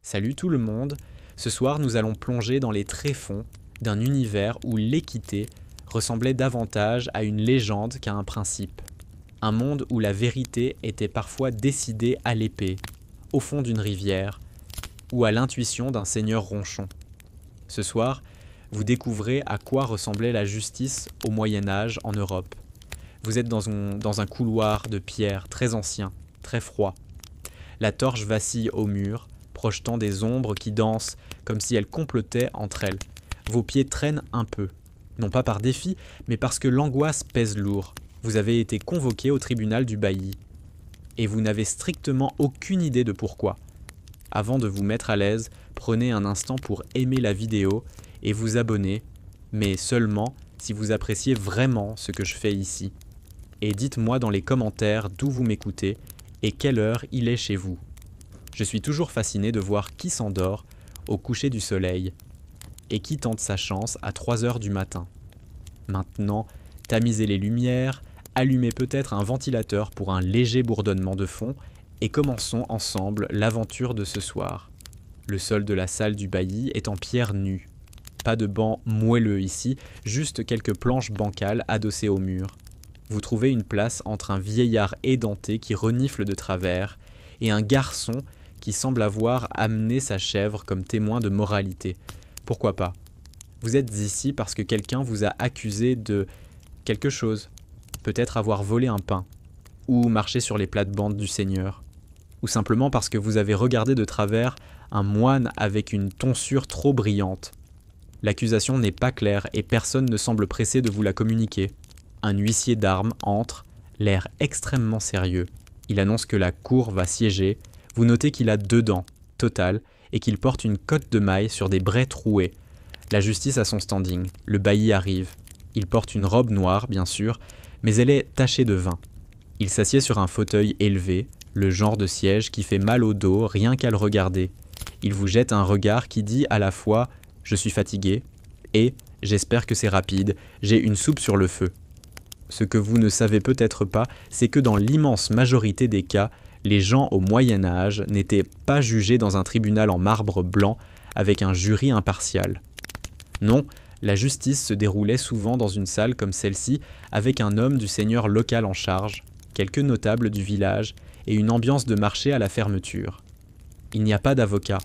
Salut tout le monde, ce soir nous allons plonger dans les tréfonds d'un univers où l'équité ressemblait davantage à une légende qu'à un principe. Un monde où la vérité était parfois décidée à l'épée, au fond d'une rivière, ou à l'intuition d'un seigneur ronchon. Ce soir, vous découvrez à quoi ressemblait la justice au Moyen-Âge en Europe. Vous êtes dans un couloir de pierre très ancien, très froid. La torche vacille au mur, projetant des ombres qui dansent comme si elles complotaient entre elles. Vos pieds traînent un peu, non pas par défi, mais parce que l'angoisse pèse lourd. Vous avez été convoqué au tribunal du bailli, et vous n'avez strictement aucune idée de pourquoi. Avant de vous mettre à l'aise, prenez un instant pour aimer la vidéo et vous abonner, mais seulement si vous appréciez vraiment ce que je fais ici. Et dites-moi dans les commentaires d'où vous m'écoutez et quelle heure il est chez vous. Je suis toujours fasciné de voir qui s'endort au coucher du soleil et qui tente sa chance à 3 heures du matin. Maintenant, tamisez les lumières, allumez peut-être un ventilateur pour un léger bourdonnement de fond et commençons ensemble l'aventure de ce soir. Le sol de la salle du bailli est en pierre nue. Pas de banc moelleux ici, juste quelques planches bancales adossées au mur. Vous trouvez une place entre un vieillard édenté qui renifle de travers et un garçon qui semble avoir amené sa chèvre comme témoin de moralité. Pourquoi pas? Vous êtes ici parce que quelqu'un vous a accusé de quelque chose. Peut-être avoir volé un pain, ou marché sur les plates-bandes du Seigneur, ou simplement parce que vous avez regardé de travers un moine avec une tonsure trop brillante. L'accusation n'est pas claire et personne ne semble pressé de vous la communiquer. Un huissier d'armes entre, l'air extrêmement sérieux. Il annonce que la cour va siéger. Vous notez qu'il a 2 dents, totales, et qu'il porte une cotte de maille sur des braies trouées. La justice a son standing. Le bailli arrive. Il porte une robe noire, bien sûr, mais elle est tachée de vin. Il s'assied sur un fauteuil élevé, le genre de siège qui fait mal au dos rien qu'à le regarder. Il vous jette un regard qui dit à la fois « Je suis fatigué » et « J'espère que c'est rapide, j'ai une soupe sur le feu ». Ce que vous ne savez peut-être pas, c'est que dans l'immense majorité des cas, les gens au Moyen-Âge n'étaient pas jugés dans un tribunal en marbre blanc avec un jury impartial. Non, la justice se déroulait souvent dans une salle comme celle-ci avec un homme du seigneur local en charge, quelques notables du village et une ambiance de marché à la fermeture. Il n'y a pas d'avocat.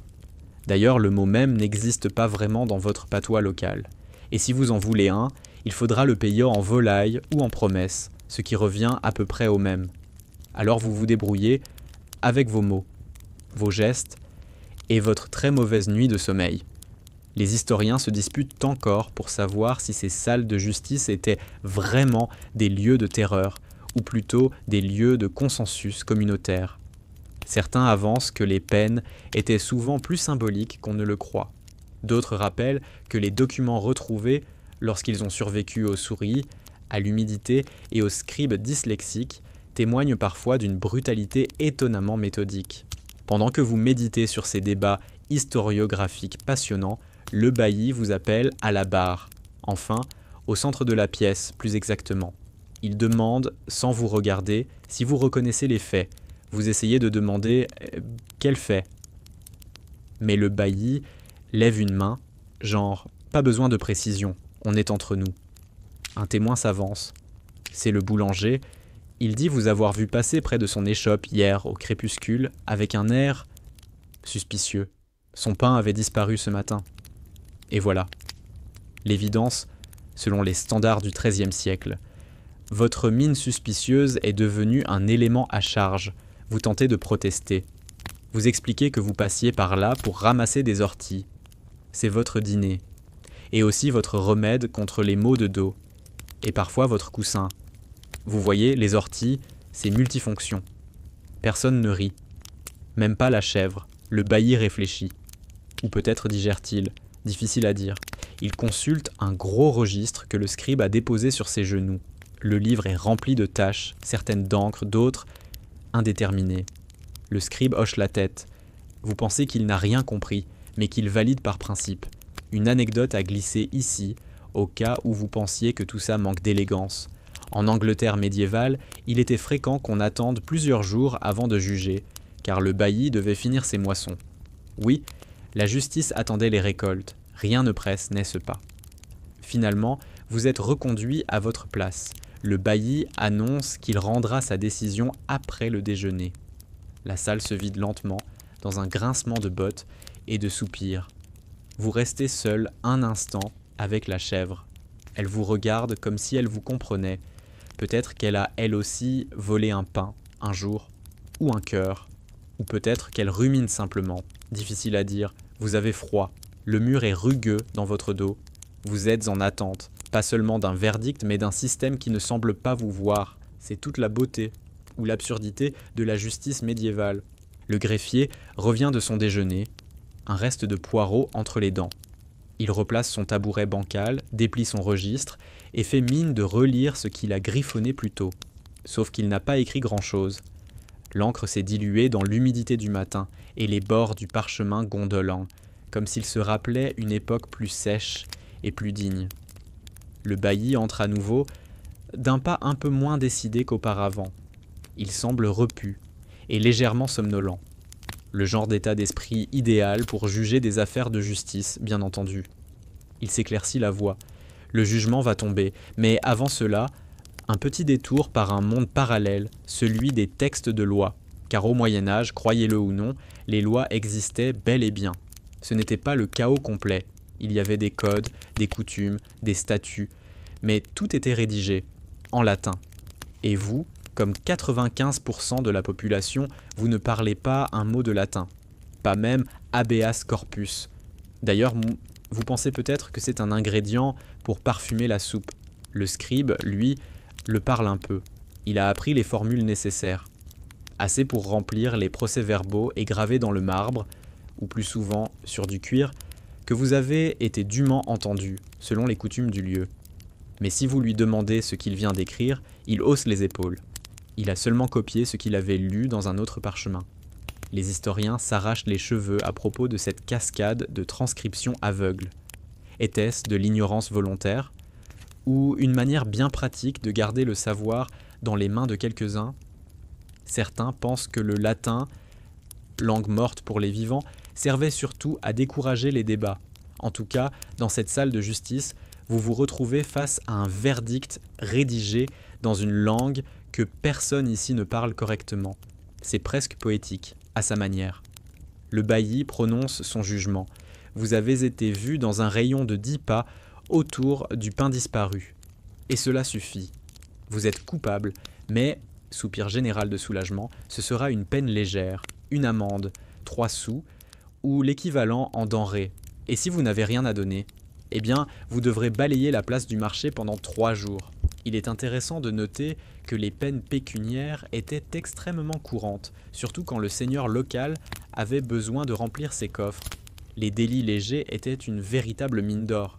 D'ailleurs, le mot même n'existe pas vraiment dans votre patois local. Et si vous en voulez un, il faudra le payer en volaille ou en promesse, ce qui revient à peu près au même. Alors vous vous débrouillez avec vos mots, vos gestes et votre très mauvaise nuit de sommeil. Les historiens se disputent encore pour savoir si ces salles de justice étaient vraiment des lieux de terreur, ou plutôt des lieux de consensus communautaire. Certains avancent que les peines étaient souvent plus symboliques qu'on ne le croit. D'autres rappellent que les documents retrouvés, lorsqu'ils ont survécu aux souris, à l'humidité et aux scribes dyslexiques, témoignent parfois d'une brutalité étonnamment méthodique. Pendant que vous méditez sur ces débats historiographiques passionnants, le bailli vous appelle à la barre, enfin, au centre de la pièce, plus exactement. Il demande, sans vous regarder, si vous reconnaissez les faits. Vous essayez de demander « quel fait ?» Mais le bailli lève une main, genre « pas besoin de précision, on est entre nous ». Un témoin s'avance. C'est le boulanger. Il dit vous avoir vu passer près de son échoppe hier au crépuscule avec un air suspicieux. Son pain avait disparu ce matin. Et voilà. L'évidence, selon les standards du XIIIe siècle. Votre mine suspicieuse est devenue un élément à charge. Vous tentez de protester. Vous expliquez que vous passiez par là pour ramasser des orties. C'est votre dîner. Et aussi votre remède contre les maux de dos. Et parfois votre coussin. Vous voyez, les orties, c'est multifonction. Personne ne rit. Même pas la chèvre. Le bailli réfléchit. Ou peut-être digère-t-il. Difficile à dire. Il consulte un gros registre que le scribe a déposé sur ses genoux. Le livre est rempli de taches, certaines d'encre, d'autres indéterminées. Le scribe hoche la tête. Vous pensez qu'il n'a rien compris, mais qu'il valide par principe. Une anecdote à glisser ici, au cas où vous pensiez que tout ça manque d'élégance. En Angleterre médiévale, il était fréquent qu'on attende plusieurs jours avant de juger, car le bailli devait finir ses moissons. Oui, la justice attendait les récoltes, rien ne presse, n'est-ce pas? Finalement, vous êtes reconduit à votre place. Le bailli annonce qu'il rendra sa décision après le déjeuner. La salle se vide lentement, dans un grincement de bottes et de soupirs. Vous restez seul un instant avec la chèvre. Elle vous regarde comme si elle vous comprenait. Peut-être qu'elle a elle aussi volé un pain, un jour, ou un cœur. Ou peut-être qu'elle rumine simplement. Difficile à dire. Vous avez froid. Le mur est rugueux dans votre dos. Vous êtes en attente, pas seulement d'un verdict, mais d'un système qui ne semble pas vous voir. C'est toute la beauté ou l'absurdité de la justice médiévale. Le greffier revient de son déjeuner, un reste de poireaux entre les dents. Il replace son tabouret bancal, déplie son registre et fait mine de relire ce qu'il a griffonné plus tôt. Sauf qu'il n'a pas écrit grand-chose. L'encre s'est diluée dans l'humidité du matin et les bords du parchemin gondolants, comme s'il se rappelait une époque plus sèche et plus digne. Le bailli entre à nouveau, d'un pas un peu moins décidé qu'auparavant. Il semble repu et légèrement somnolent. Le genre d'état d'esprit idéal pour juger des affaires de justice, bien entendu. Il s'éclaircit la voix. Le jugement va tomber, mais avant cela, un petit détour par un monde parallèle, celui des textes de loi. Car au Moyen-Âge, croyez-le ou non, les lois existaient bel et bien. Ce n'était pas le chaos complet. Il y avait des codes, des coutumes, des statuts, mais tout était rédigé, en latin. Et vous, comme 95% de la population, vous ne parlez pas un mot de latin, pas même habeas corpus. D'ailleurs, vous pensez peut-être que c'est un ingrédient pour parfumer la soupe. Le scribe, lui, le parle un peu. Il a appris les formules nécessaires. Assez pour remplir les procès-verbaux et graver dans le marbre, ou plus souvent sur du cuir, que vous avez été dûment entendu, selon les coutumes du lieu. Mais si vous lui demandez ce qu'il vient d'écrire, il hausse les épaules. Il a seulement copié ce qu'il avait lu dans un autre parchemin. Les historiens s'arrachent les cheveux à propos de cette cascade de transcriptions aveugles. Était-ce de l'ignorance volontaire, ou une manière bien pratique de garder le savoir dans les mains de quelques-uns? Certains pensent que le latin, langue morte pour les vivants, servait surtout à décourager les débats. En tout cas, dans cette salle de justice, vous vous retrouvez face à un verdict rédigé dans une langue que personne ici ne parle correctement. C'est presque poétique, à sa manière. Le bailli prononce son jugement. Vous avez été vu dans un rayon de 10 pas autour du pain disparu. Et cela suffit. Vous êtes coupable, mais, soupir général de soulagement, ce sera une peine légère, une amende, 3 sous, ou l'équivalent en denrées. Et si vous n'avez rien à donner, eh bien, vous devrez balayer la place du marché pendant 3 jours. Il est intéressant de noter que les peines pécuniaires étaient extrêmement courantes, surtout quand le seigneur local avait besoin de remplir ses coffres. Les délits légers étaient une véritable mine d'or.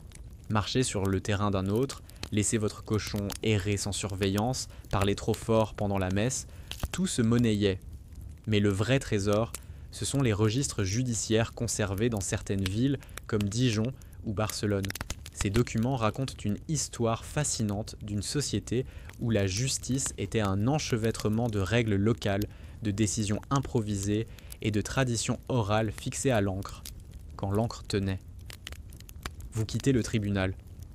Marcher sur le terrain d'un autre, laisser votre cochon errer sans surveillance, parler trop fort pendant la messe, tout se monnayait. Mais le vrai trésor, ce sont les registres judiciaires conservés dans certaines villes comme Dijon ou Barcelone. Ces documents racontent une histoire fascinante d'une société où la justice était un enchevêtrement de règles locales, de décisions improvisées et de traditions orales fixées à l'encre, quand l'encre tenait. Vous quittez le tribunal,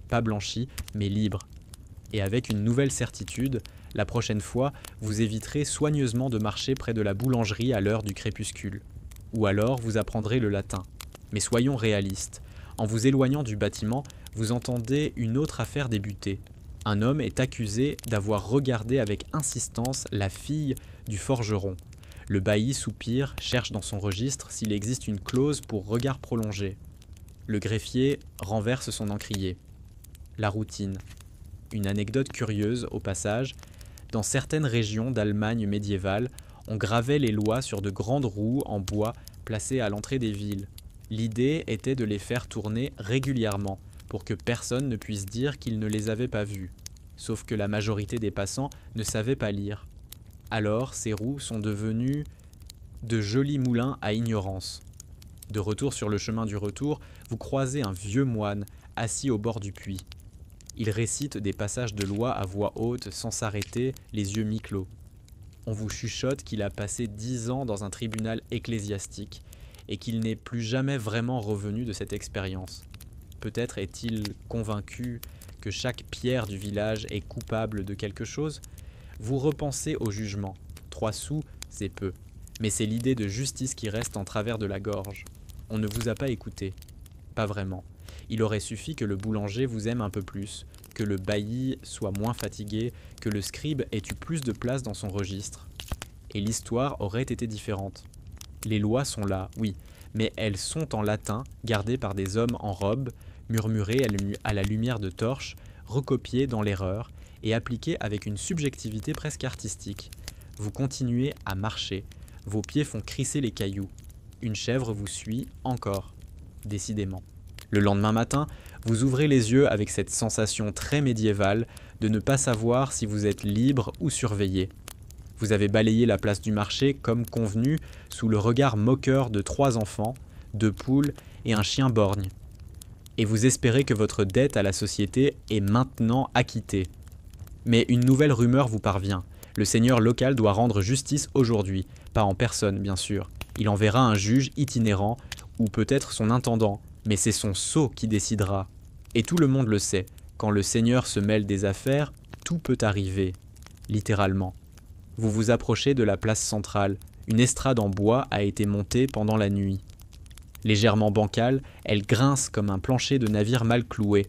pas blanchi, mais libre. Et avec une nouvelle certitude, la prochaine fois, vous éviterez soigneusement de marcher près de la boulangerie à l'heure du crépuscule. Ou alors, vous apprendrez le latin. Mais soyons réalistes. En vous éloignant du bâtiment, vous entendez une autre affaire débuter. Un homme est accusé d'avoir regardé avec insistance la fille du forgeron. Le bailli soupire, cherche dans son registre s'il existe une clause pour regard prolongé. Le greffier renverse son encrier. La routine. Une anecdote curieuse, au passage. Dans certaines régions d'Allemagne médiévale, on gravait les lois sur de grandes roues en bois placées à l'entrée des villes. L'idée était de les faire tourner régulièrement, pour que personne ne puisse dire qu'il ne les avait pas vues. Sauf que la majorité des passants ne savaient pas lire. Alors, ces roues sont devenues de jolis moulins à ignorance. De retour sur le chemin du retour, vous croisez un vieux moine assis au bord du puits. Il récite des passages de loi à voix haute sans s'arrêter, les yeux mi-clos. On vous chuchote qu'il a passé 10 ans dans un tribunal ecclésiastique et qu'il n'est plus jamais vraiment revenu de cette expérience. Peut-être est-il convaincu que chaque pierre du village est coupable de quelque chose. Vous repensez au jugement. 3 sous, c'est peu. Mais c'est l'idée de justice qui reste en travers de la gorge. On ne vous a pas écouté. Pas vraiment. Il aurait suffi que le boulanger vous aime un peu plus, que le bailli soit moins fatigué, que le scribe ait eu plus de place dans son registre. Et l'histoire aurait été différente. Les lois sont là, oui, mais elles sont en latin, gardées par des hommes en robe, murmurées à la lumière de torches, recopiées dans l'erreur et appliquées avec une subjectivité presque artistique. Vous continuez à marcher, vos pieds font crisser les cailloux. Une chèvre vous suit encore, décidément. Le lendemain matin, vous ouvrez les yeux avec cette sensation très médiévale de ne pas savoir si vous êtes libre ou surveillé. Vous avez balayé la place du marché comme convenu sous le regard moqueur de 3 enfants, 2 poules et un chien borgne. Et vous espérez que votre dette à la société est maintenant acquittée. Mais une nouvelle rumeur vous parvient. Le seigneur local doit rendre justice aujourd'hui, pas en personne bien sûr. Il enverra un juge itinérant ou peut-être son intendant, mais c'est son sceau qui décidera. Et tout le monde le sait, quand le seigneur se mêle des affaires, tout peut arriver, littéralement. Vous vous approchez de la place centrale. Une estrade en bois a été montée pendant la nuit. Légèrement bancale, elle grince comme un plancher de navire mal cloué.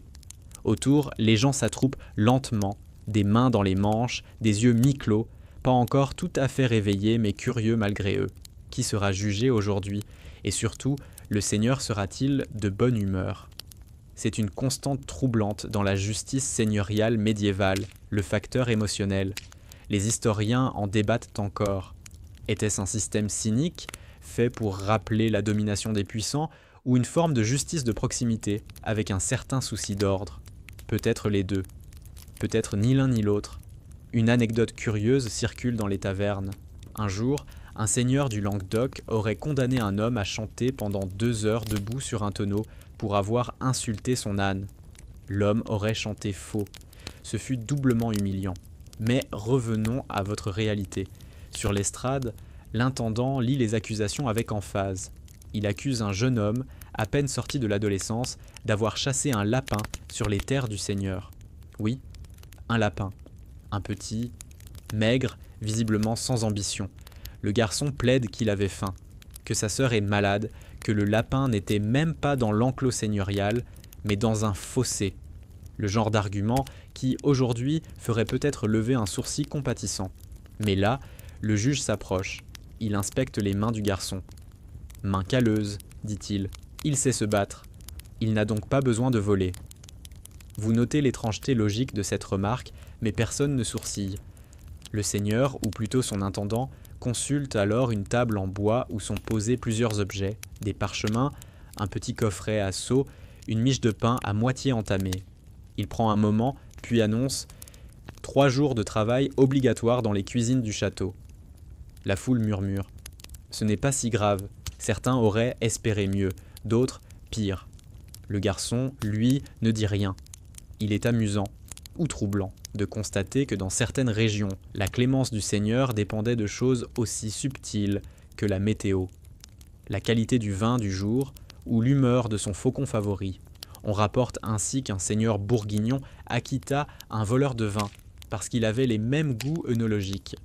Autour, les gens s'attroupent lentement, des mains dans les manches, des yeux mi-clos, pas encore tout à fait réveillés mais curieux malgré eux. Qui sera jugé aujourd'hui? Et surtout, le seigneur sera-t-il de bonne humeur? C'est une constante troublante dans la justice seigneuriale médiévale, le facteur émotionnel. Les historiens en débattent encore. Était-ce un système cynique, fait pour rappeler la domination des puissants, ou une forme de justice de proximité, avec un certain souci d'ordre? Peut-être les deux. Peut-être ni l'un ni l'autre. Une anecdote curieuse circule dans les tavernes. Un jour, un seigneur du Languedoc aurait condamné un homme à chanter pendant 2 heures debout sur un tonneau pour avoir insulté son âne. L'homme aurait chanté faux. Ce fut doublement humiliant. Mais revenons à votre réalité. Sur l'estrade, l'intendant lit les accusations avec emphase. Il accuse un jeune homme, à peine sorti de l'adolescence, d'avoir chassé un lapin sur les terres du seigneur. Oui, un lapin. Un petit, maigre, visiblement sans ambition. Le garçon plaide qu'il avait faim, que sa sœur est malade, que le lapin n'était même pas dans l'enclos seigneurial, mais dans un fossé. Le genre d'argument qui, aujourd'hui, ferait peut-être lever un sourcil compatissant. Mais là, le juge s'approche. Il inspecte les mains du garçon. « Mains calleuses, dit-il. Il sait se battre. Il n'a donc pas besoin de voler. » Vous notez l'étrangeté logique de cette remarque, mais personne ne sourcille. Le seigneur, ou plutôt son intendant, consulte alors une table en bois où sont posés plusieurs objets, des parchemins, un petit coffret à seau, une miche de pain à moitié entamée. Il prend un moment, puis annonce « 3 jours de travail obligatoire dans les cuisines du château ». La foule murmure. Ce n'est pas si grave. Certains auraient espéré mieux, d'autres pire. Le garçon, lui, ne dit rien. Il est amusant, ou troublant, de constater que dans certaines régions, la clémence du Seigneur dépendait de choses aussi subtiles que la météo, la qualité du vin du jour ou l'humeur de son faucon favori. On rapporte ainsi qu'un seigneur bourguignon acquitta un voleur de vin parce qu'il avait les mêmes goûts œnologiques.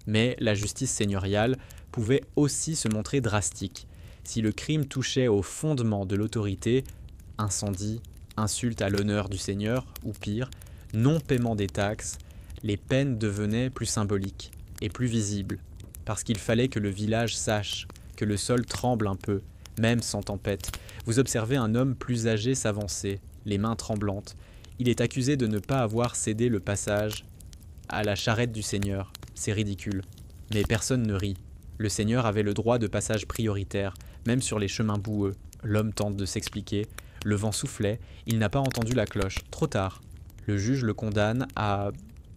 Mais la justice seigneuriale pouvait aussi se montrer drastique. Si le crime touchait au fondement de l'autorité, incendie, insulte à l'honneur du seigneur, ou pire, non-paiement des taxes, les peines devenaient plus symboliques et plus visibles, parce qu'il fallait que le village sache, que le sol tremble un peu, même sans tempête. Vous observez un homme plus âgé s'avancer, les mains tremblantes. Il est accusé de ne pas avoir cédé le passage à la charrette du seigneur. C'est ridicule. Mais personne ne rit. Le seigneur avait le droit de passage prioritaire, même sur les chemins boueux. L'homme tente de s'expliquer. Le vent soufflait, il n'a pas entendu la cloche. Trop tard. Le juge le condamne à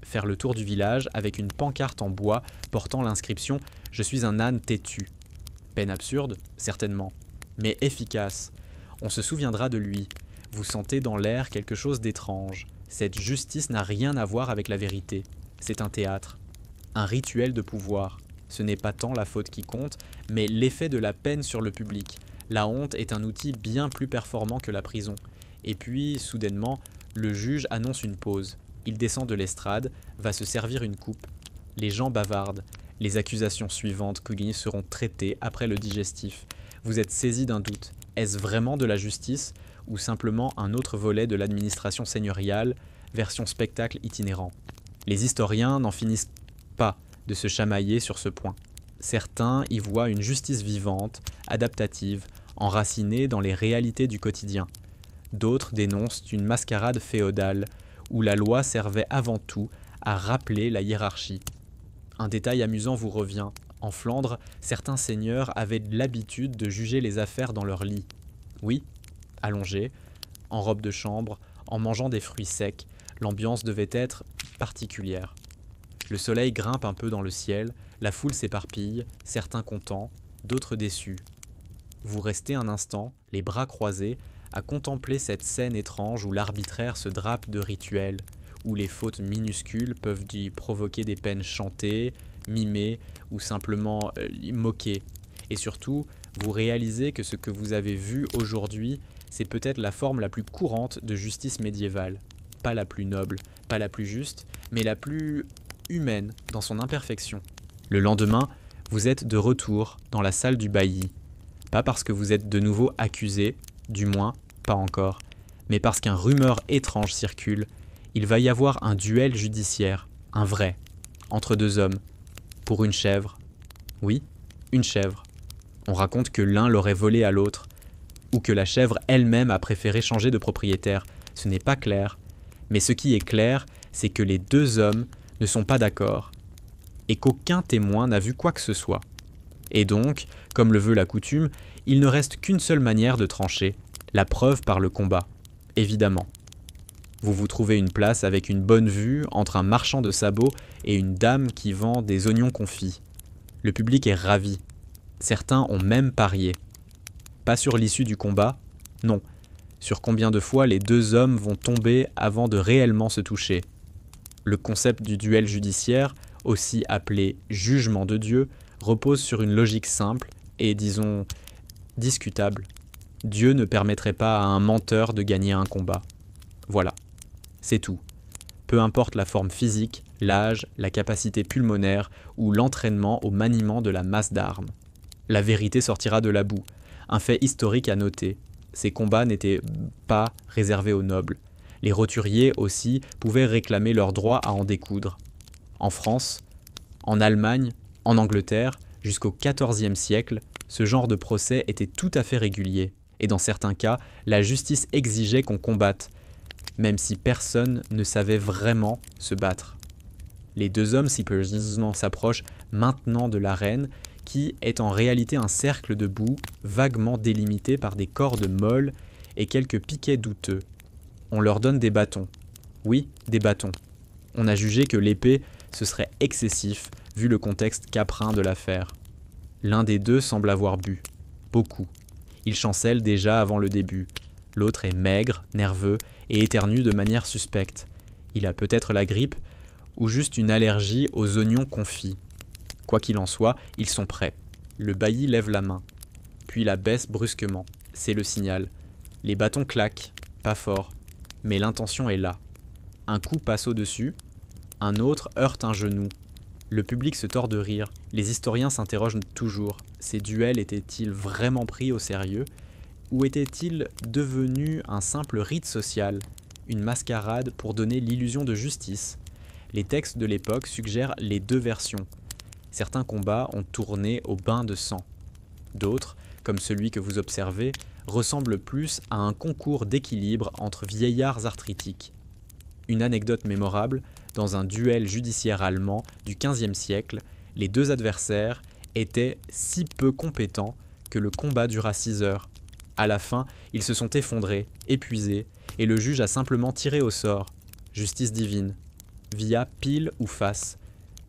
faire le tour du village avec une pancarte en bois portant l'inscription « Je suis un âne têtu ». Peine absurde, certainement, mais efficace. On se souviendra de lui. Vous sentez dans l'air quelque chose d'étrange. Cette justice n'a rien à voir avec la vérité. C'est un théâtre, un rituel de pouvoir. Ce n'est pas tant la faute qui compte, mais l'effet de la peine sur le public. La honte est un outil bien plus performant que la prison. Et puis, soudainement, le juge annonce une pause. Il descend de l'estrade, va se servir une coupe. Les gens bavardent. Les accusations suivantes seront traitées après le digestif. Vous êtes saisi d'un doute. Est-ce vraiment de la justice ou simplement un autre volet de l'administration seigneuriale, version spectacle itinérant? Les historiens n'en finissent pas de se chamailler sur ce point. Certains y voient une justice vivante, adaptative, enracinée dans les réalités du quotidien. D'autres dénoncent une mascarade féodale, où la loi servait avant tout à rappeler la hiérarchie. Un détail amusant vous revient. En Flandre, certains seigneurs avaient l'habitude de juger les affaires dans leur lit. Oui, allongés, en robe de chambre, en mangeant des fruits secs, l'ambiance devait être particulière. Le soleil grimpe un peu dans le ciel, la foule s'éparpille, certains contents, d'autres déçus. Vous restez un instant, les bras croisés, à contempler cette scène étrange où l'arbitraire se drape de rituels, où les fautes minuscules peuvent y provoquer des peines chantées, mimées ou simplement moquées. Et surtout, vous réalisez que ce que vous avez vu aujourd'hui, c'est peut-être la forme la plus courante de justice médiévale. Pas la plus noble, pas la plus juste, mais la plus humaine dans son imperfection. Le lendemain, vous êtes de retour dans la salle du bailli. Pas parce que vous êtes de nouveau accusé, du moins, pas encore, mais parce qu'un rumeur étrange circule. Il va y avoir un duel judiciaire, un vrai, entre deux hommes, pour une chèvre. Oui, une chèvre. On raconte que l'un l'aurait volée à l'autre, ou que la chèvre elle-même a préféré changer de propriétaire. Ce n'est pas clair, mais ce qui est clair, c'est que les deux hommes ne sont pas d'accord, et qu'aucun témoin n'a vu quoi que ce soit. Et donc, comme le veut la coutume, il ne reste qu'une seule manière de trancher, la preuve par le combat, évidemment. Vous vous trouvez une place avec une bonne vue entre un marchand de sabots et une dame qui vend des oignons confits. Le public est ravi. Certains ont même parié. Pas sur l'issue du combat, non. Sur combien de fois les deux hommes vont tomber avant de réellement se toucher. Le concept du duel judiciaire, aussi appelé jugement de Dieu, repose sur une logique simple et, disons, discutable. Dieu ne permettrait pas à un menteur de gagner un combat. Voilà, c'est tout. Peu importe la forme physique, l'âge, la capacité pulmonaire ou l'entraînement au maniement de la masse d'armes. La vérité sortira de la boue. Un fait historique à noter. Ces combats n'étaient pas réservés aux nobles. Les roturiers aussi pouvaient réclamer leur droit à en découdre. En France, en Allemagne, en Angleterre, jusqu'au XIVe siècle, ce genre de procès était tout à fait régulier. Et dans certains cas, la justice exigeait qu'on combatte, même si personne ne savait vraiment se battre. Les deux hommes supposément s'approchent maintenant de l'arène, qui est en réalité un cercle de boue vaguement délimité par des cordes molles et quelques piquets douteux. On leur donne des bâtons. Oui, des bâtons. On a jugé que l'épée, ce serait excessif, vu le contexte caprin de l'affaire. L'un des deux semble avoir bu. Beaucoup. Il chancelle déjà avant le début. L'autre est maigre, nerveux et éternue de manière suspecte. Il a peut-être la grippe ou juste une allergie aux oignons confits. Quoi qu'il en soit, ils sont prêts. Le bailli lève la main, puis la baisse brusquement. C'est le signal. Les bâtons claquent, pas fort, mais l'intention est là. Un coup passe au-dessus, un autre heurte un genou. Le public se tord de rire. Les historiens s'interrogent toujours. Ces duels étaient-ils vraiment pris au sérieux ? Ou étaient-ils devenus un simple rite social, une mascarade pour donner l'illusion de justice ? Les textes de l'époque suggèrent les deux versions. Certains combats ont tourné au bain de sang. D'autres, comme celui que vous observez, ressemblent plus à un concours d'équilibre entre vieillards arthritiques. Une anecdote mémorable, dans un duel judiciaire allemand du XVe siècle, les deux adversaires étaient si peu compétents que le combat dura 6 heures. À la fin, ils se sont effondrés, épuisés, et le juge a simplement tiré au sort. Justice divine. Via pile ou face.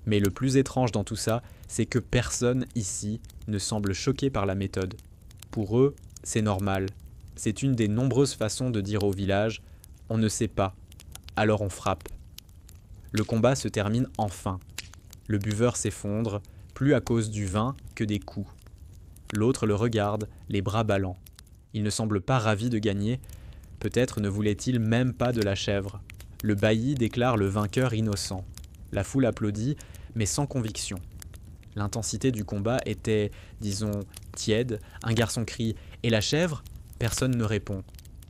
Mais le plus étrange dans tout ça, c'est que personne ici ne semble choqué par la méthode. Pour eux, c'est normal. C'est une des nombreuses façons de dire au village « on ne sait pas, alors on frappe ». Le combat se termine enfin. Le buveur s'effondre, plus à cause du vin que des coups. L'autre le regarde, les bras ballants. Il ne semble pas ravi de gagner. Peut-être ne voulait-il même pas de la chèvre. Le bailli déclare le vainqueur innocent. La foule applaudit, mais sans conviction. L'intensité du combat était, disons, tiède. Un garçon crie « Et la chèvre ?» Personne ne répond.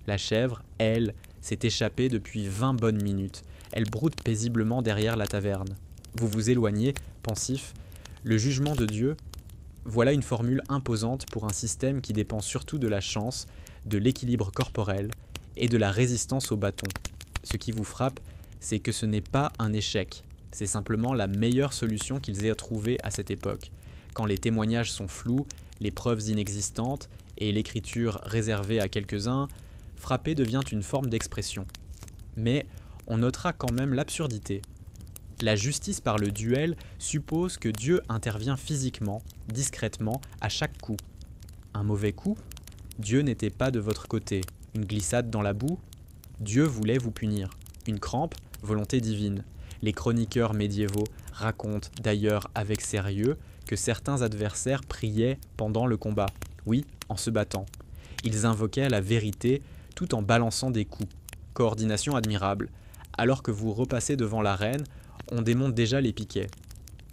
La chèvre, elle, s'est échappée depuis 20 bonnes minutes. Elle broute paisiblement derrière la taverne. Vous vous éloignez, pensif. Le jugement de Dieu, voilà une formule imposante pour un système qui dépend surtout de la chance, de l'équilibre corporel et de la résistance au bâton. Ce qui vous frappe, c'est que ce n'est pas un échec. C'est simplement la meilleure solution qu'ils aient trouvée à cette époque. Quand les témoignages sont flous, les preuves inexistantes et l'écriture réservée à quelques-uns, frapper devient une forme d'expression. Mais on notera quand même l'absurdité. La justice par le duel suppose que Dieu intervient physiquement, discrètement, à chaque coup. Un mauvais coup? Dieu n'était pas de votre côté. Une glissade dans la boue? Dieu voulait vous punir. Une crampe? Volonté divine. Les chroniqueurs médiévaux racontent d'ailleurs avec sérieux que certains adversaires priaient pendant le combat. Oui, en se battant. Ils invoquaient la vérité tout en balançant des coups. Coordination admirable. Alors que vous repassez devant l'arène, on démonte déjà les piquets.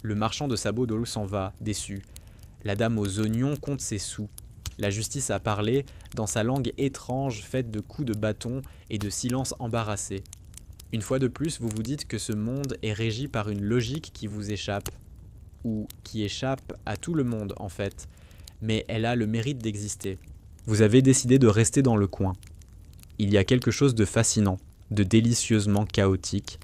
Le marchand de sabots d'eau s'en va, déçu. La dame aux oignons compte ses sous. La justice a parlé dans sa langue étrange faite de coups de bâton et de silence embarrassé. Une fois de plus, vous vous dites que ce monde est régi par une logique qui vous échappe. Ou qui échappe à tout le monde, en fait. Mais elle a le mérite d'exister. Vous avez décidé de rester dans le coin. Il y a quelque chose de fascinant, de délicieusement chaotique,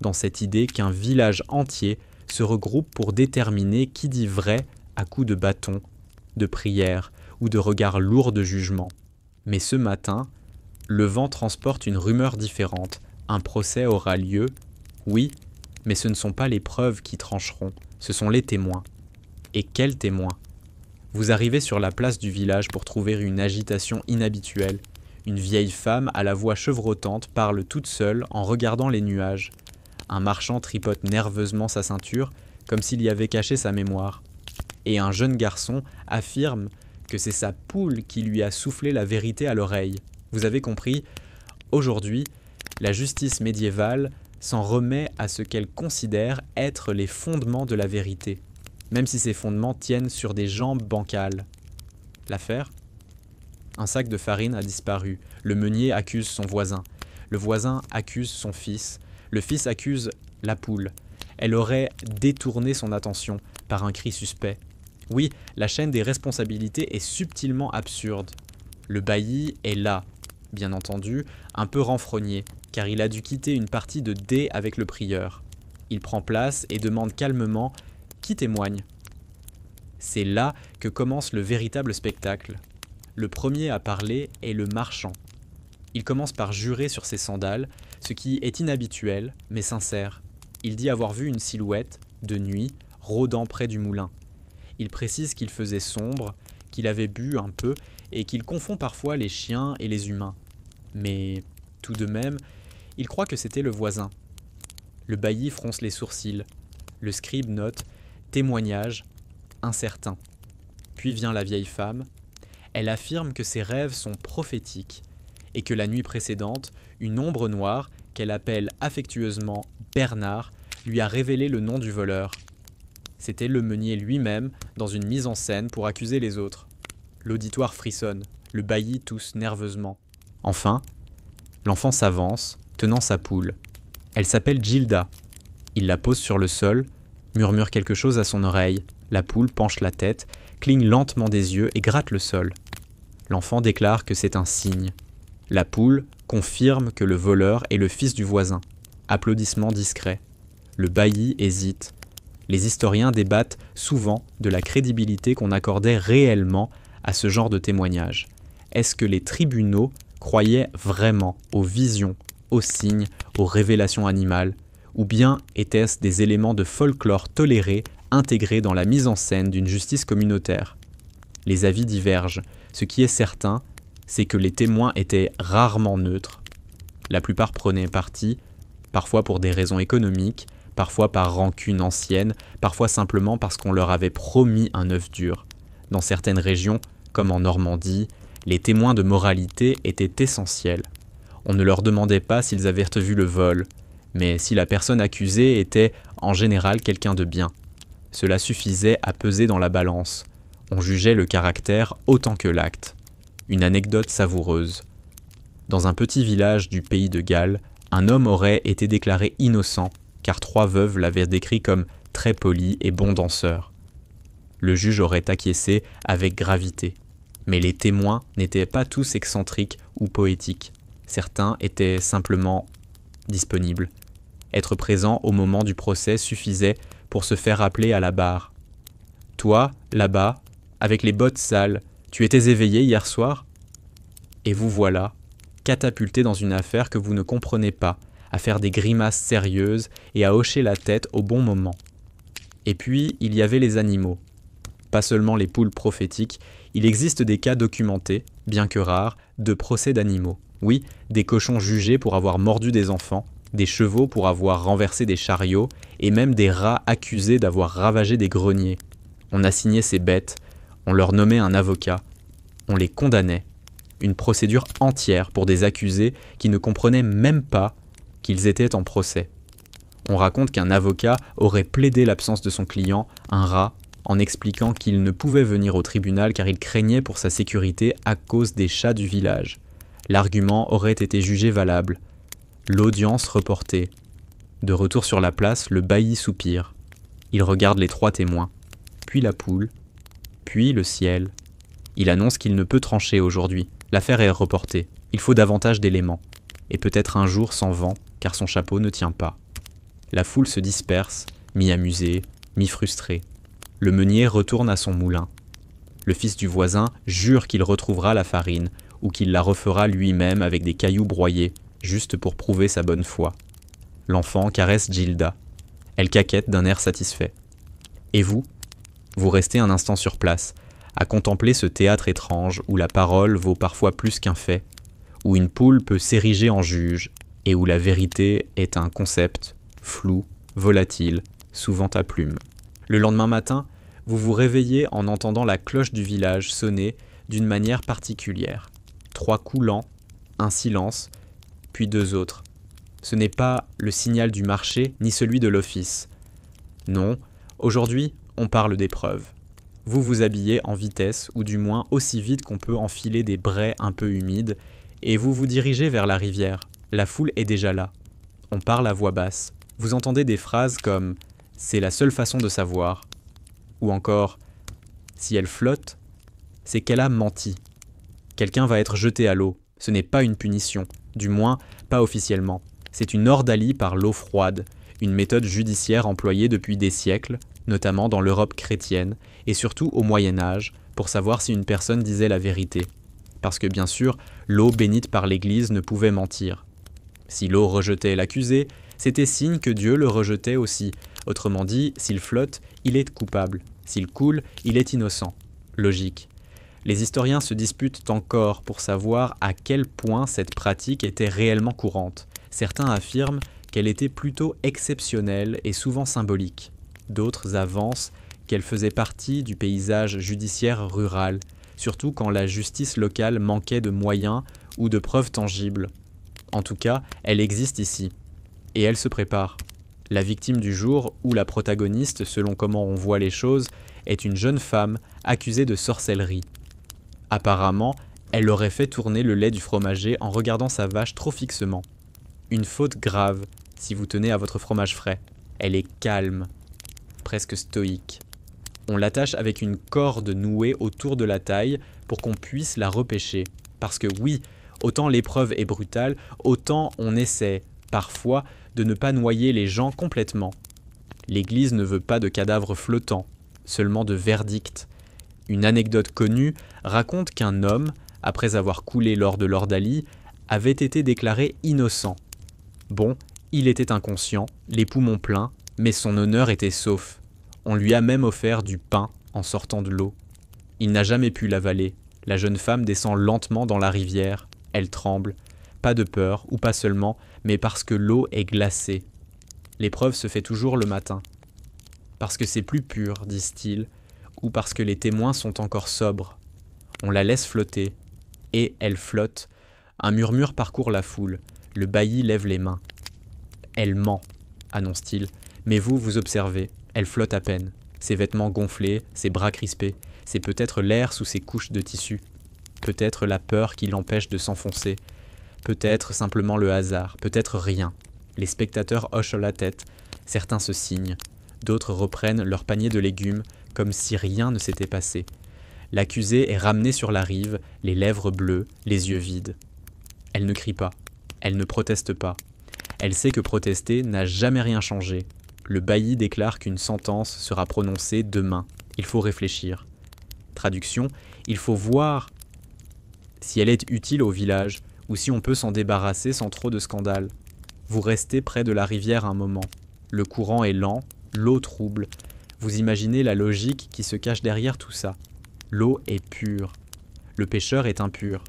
dans cette idée qu'un village entier se regroupe pour déterminer qui dit vrai à coups de bâton, de prière ou de regard lourd de jugement. Mais ce matin, le vent transporte une rumeur différente. Un procès aura lieu, oui, mais ce ne sont pas les preuves qui trancheront, ce sont les témoins. Et quels témoins? Vous arrivez sur la place du village pour trouver une agitation inhabituelle. Une vieille femme à la voix chevrotante parle toute seule en regardant les nuages. Un marchand tripote nerveusement sa ceinture, comme s'il y avait caché sa mémoire. Et un jeune garçon affirme que c'est sa poule qui lui a soufflé la vérité à l'oreille. Vous avez compris, aujourd'hui, la justice médiévale s'en remet à ce qu'elle considère être les fondements de la vérité, même si ces fondements tiennent sur des jambes bancales. L'affaire? Un sac de farine a disparu. Le meunier accuse son voisin. Le voisin accuse son fils. Le fils accuse la poule. Elle aurait détourné son attention par un cri suspect. Oui, la chaîne des responsabilités est subtilement absurde. Le bailli est là, bien entendu, un peu renfrogné, car il a dû quitter une partie de dés avec le prieur. Il prend place et demande calmement qui témoigne. C'est là que commence le véritable spectacle. Le premier à parler est le marchand. Il commence par jurer sur ses sandales, ce qui est inhabituel, mais sincère. Il dit avoir vu une silhouette, de nuit, rôdant près du moulin. Il précise qu'il faisait sombre, qu'il avait bu un peu et qu'il confond parfois les chiens et les humains. Mais, tout de même, il croit que c'était le voisin. Le bailli fronce les sourcils. Le scribe note « témoignage incertain ». Puis vient la vieille femme. Elle affirme que ses rêves sont prophétiques et que la nuit précédente, une ombre noire, qu'elle appelle affectueusement Bernard, lui a révélé le nom du voleur. C'était le meunier lui-même dans une mise en scène pour accuser les autres. L'auditoire frissonne, le bailli tousse nerveusement. Enfin, l'enfant s'avance, tenant sa poule. Elle s'appelle Gilda. Il la pose sur le sol, murmure quelque chose à son oreille. La poule penche la tête, cligne lentement des yeux et gratte le sol. L'enfant déclare que c'est un signe. La poule confirme que le voleur est le fils du voisin. Applaudissements discrets. Le bailli hésite. Les historiens débattent souvent de la crédibilité qu'on accordait réellement à ce genre de témoignage. Est-ce que les tribunaux croyaient vraiment aux visions, aux signes, aux révélations animales, ou bien étaient-ce des éléments de folklore tolérés, intégrés dans la mise en scène d'une justice communautaire? Les avis divergent. Ce qui est certain, c'est que les témoins étaient rarement neutres. La plupart prenaient parti, parfois pour des raisons économiques, parfois par rancune ancienne, parfois simplement parce qu'on leur avait promis un œuf dur. Dans certaines régions, comme en Normandie, les témoins de moralité étaient essentiels. On ne leur demandait pas s'ils avaient vu le vol, mais si la personne accusée était, en général, quelqu'un de bien. Cela suffisait à peser dans la balance. On jugeait le caractère autant que l'acte. Une anecdote savoureuse. Dans un petit village du pays de Galles, un homme aurait été déclaré innocent, car 3 veuves l'avaient décrit comme très poli et bon danseur. Le juge aurait acquiescé avec gravité. Mais les témoins n'étaient pas tous excentriques ou poétiques. Certains étaient simplement disponibles. Être présent au moment du procès suffisait pour se faire appeler à la barre. « Toi, là-bas, avec les bottes sales, tu étais éveillé hier soir ?» Et vous voilà, catapulté dans une affaire que vous ne comprenez pas, à faire des grimaces sérieuses et à hocher la tête au bon moment. Et puis, il y avait les animaux. Pas seulement les poules prophétiques, il existe des cas documentés, bien que rares, de procès d'animaux. Oui, des cochons jugés pour avoir mordu des enfants, des chevaux pour avoir renversé des chariots, et même des rats accusés d'avoir ravagé des greniers. On assignait ces bêtes, on leur nommait un avocat, on les condamnait. Une procédure entière pour des accusés qui ne comprenaient même pas qu'ils étaient en procès. On raconte qu'un avocat aurait plaidé l'absence de son client, un rat, en expliquant qu'il ne pouvait venir au tribunal car il craignait pour sa sécurité à cause des chats du village. L'argument aurait été jugé valable. L'audience reportée. De retour sur la place, le bailli soupire. Il regarde les 3 témoins, puis la poule, puis le ciel. Il annonce qu'il ne peut trancher aujourd'hui. L'affaire est reportée. Il faut davantage d'éléments. Et peut-être un jour sans vent, car son chapeau ne tient pas. La foule se disperse, mi-amusée, mi-frustrée. Le meunier retourne à son moulin. Le fils du voisin jure qu'il retrouvera la farine, ou qu'il la refera lui-même avec des cailloux broyés, juste pour prouver sa bonne foi. L'enfant caresse Gilda. Elle caquette d'un air satisfait. Et vous ? Vous restez un instant sur place, à contempler ce théâtre étrange où la parole vaut parfois plus qu'un fait, où une poule peut s'ériger en juge, et où la vérité est un concept, flou, volatile, souvent à plume. Le lendemain matin, vous vous réveillez en entendant la cloche du village sonner d'une manière particulière. 3 coups lents, un silence, puis 2 autres. Ce n'est pas le signal du marché ni celui de l'office. Non, aujourd'hui, on parle d'épreuves. Vous vous habillez en vitesse, ou du moins aussi vite qu'on peut enfiler des braies un peu humides, et vous vous dirigez vers la rivière. La foule est déjà là. On parle à voix basse. Vous entendez des phrases comme « c'est la seule façon de savoir » ou encore « si elle flotte, c'est qu'elle a menti ». Quelqu'un va être jeté à l'eau. Ce n'est pas une punition, du moins pas officiellement. C'est une ordalie par l'eau froide, une méthode judiciaire employée depuis des siècles, notamment dans l'Europe chrétienne, et surtout au Moyen-Âge, pour savoir si une personne disait la vérité. Parce que bien sûr, l'eau bénite par l'Église ne pouvait mentir. Si l'eau rejetait l'accusé, c'était signe que Dieu le rejetait aussi. Autrement dit, s'il flotte, il est coupable. S'il coule, il est innocent. Logique. Les historiens se disputent encore pour savoir à quel point cette pratique était réellement courante. Certains affirment qu'elle était plutôt exceptionnelle et souvent symbolique. D'autres avancent qu'elle faisait partie du paysage judiciaire rural, surtout quand la justice locale manquait de moyens ou de preuves tangibles. En tout cas, elle existe ici. Et elle se prépare. La victime du jour, ou la protagoniste selon comment on voit les choses, est une jeune femme accusée de sorcellerie. Apparemment, elle aurait fait tourner le lait du fromager en regardant sa vache trop fixement. Une faute grave, si vous tenez à votre fromage frais. Elle est calme, presque stoïque. On l'attache avec une corde nouée autour de la taille pour qu'on puisse la repêcher. Parce que oui, autant l'épreuve est brutale, autant on essaie, parfois, de ne pas noyer les gens complètement. L'Église ne veut pas de cadavres flottants, seulement de verdicts. Une anecdote connue raconte qu'un homme, après avoir coulé lors de l'ordalie, avait été déclaré innocent. Bon, il était inconscient, les poumons pleins, mais son honneur était sauf. On lui a même offert du pain en sortant de l'eau. Il n'a jamais pu l'avaler. La jeune femme descend lentement dans la rivière. Elle tremble. Pas de peur, ou pas seulement, mais parce que l'eau est glacée. L'épreuve se fait toujours le matin. Parce que c'est plus pur, disent-ils, ou parce que les témoins sont encore sobres. On la laisse flotter, et elle flotte. Un murmure parcourt la foule, le bailli lève les mains. Elle ment, annonce-t-il, mais vous observez, elle flotte à peine. Ses vêtements gonflés, ses bras crispés, c'est peut-être l'air sous ses couches de tissu, peut-être la peur qui l'empêche de s'enfoncer, peut-être simplement le hasard, peut-être rien. Les spectateurs hochent la tête, certains se signent, d'autres reprennent leur panier de légumes comme si rien ne s'était passé. L'accusée est ramenée sur la rive, les lèvres bleues, les yeux vides. Elle ne crie pas, elle ne proteste pas. Elle sait que protester n'a jamais rien changé. Le bailli déclare qu'une sentence sera prononcée demain. Il faut réfléchir. Traduction, il faut voir si elle est utile au village ou si on peut s'en débarrasser sans trop de scandale. Vous restez près de la rivière un moment. Le courant est lent, l'eau trouble. Vous imaginez la logique qui se cache derrière tout ça. L'eau est pure. Le pêcheur est impur.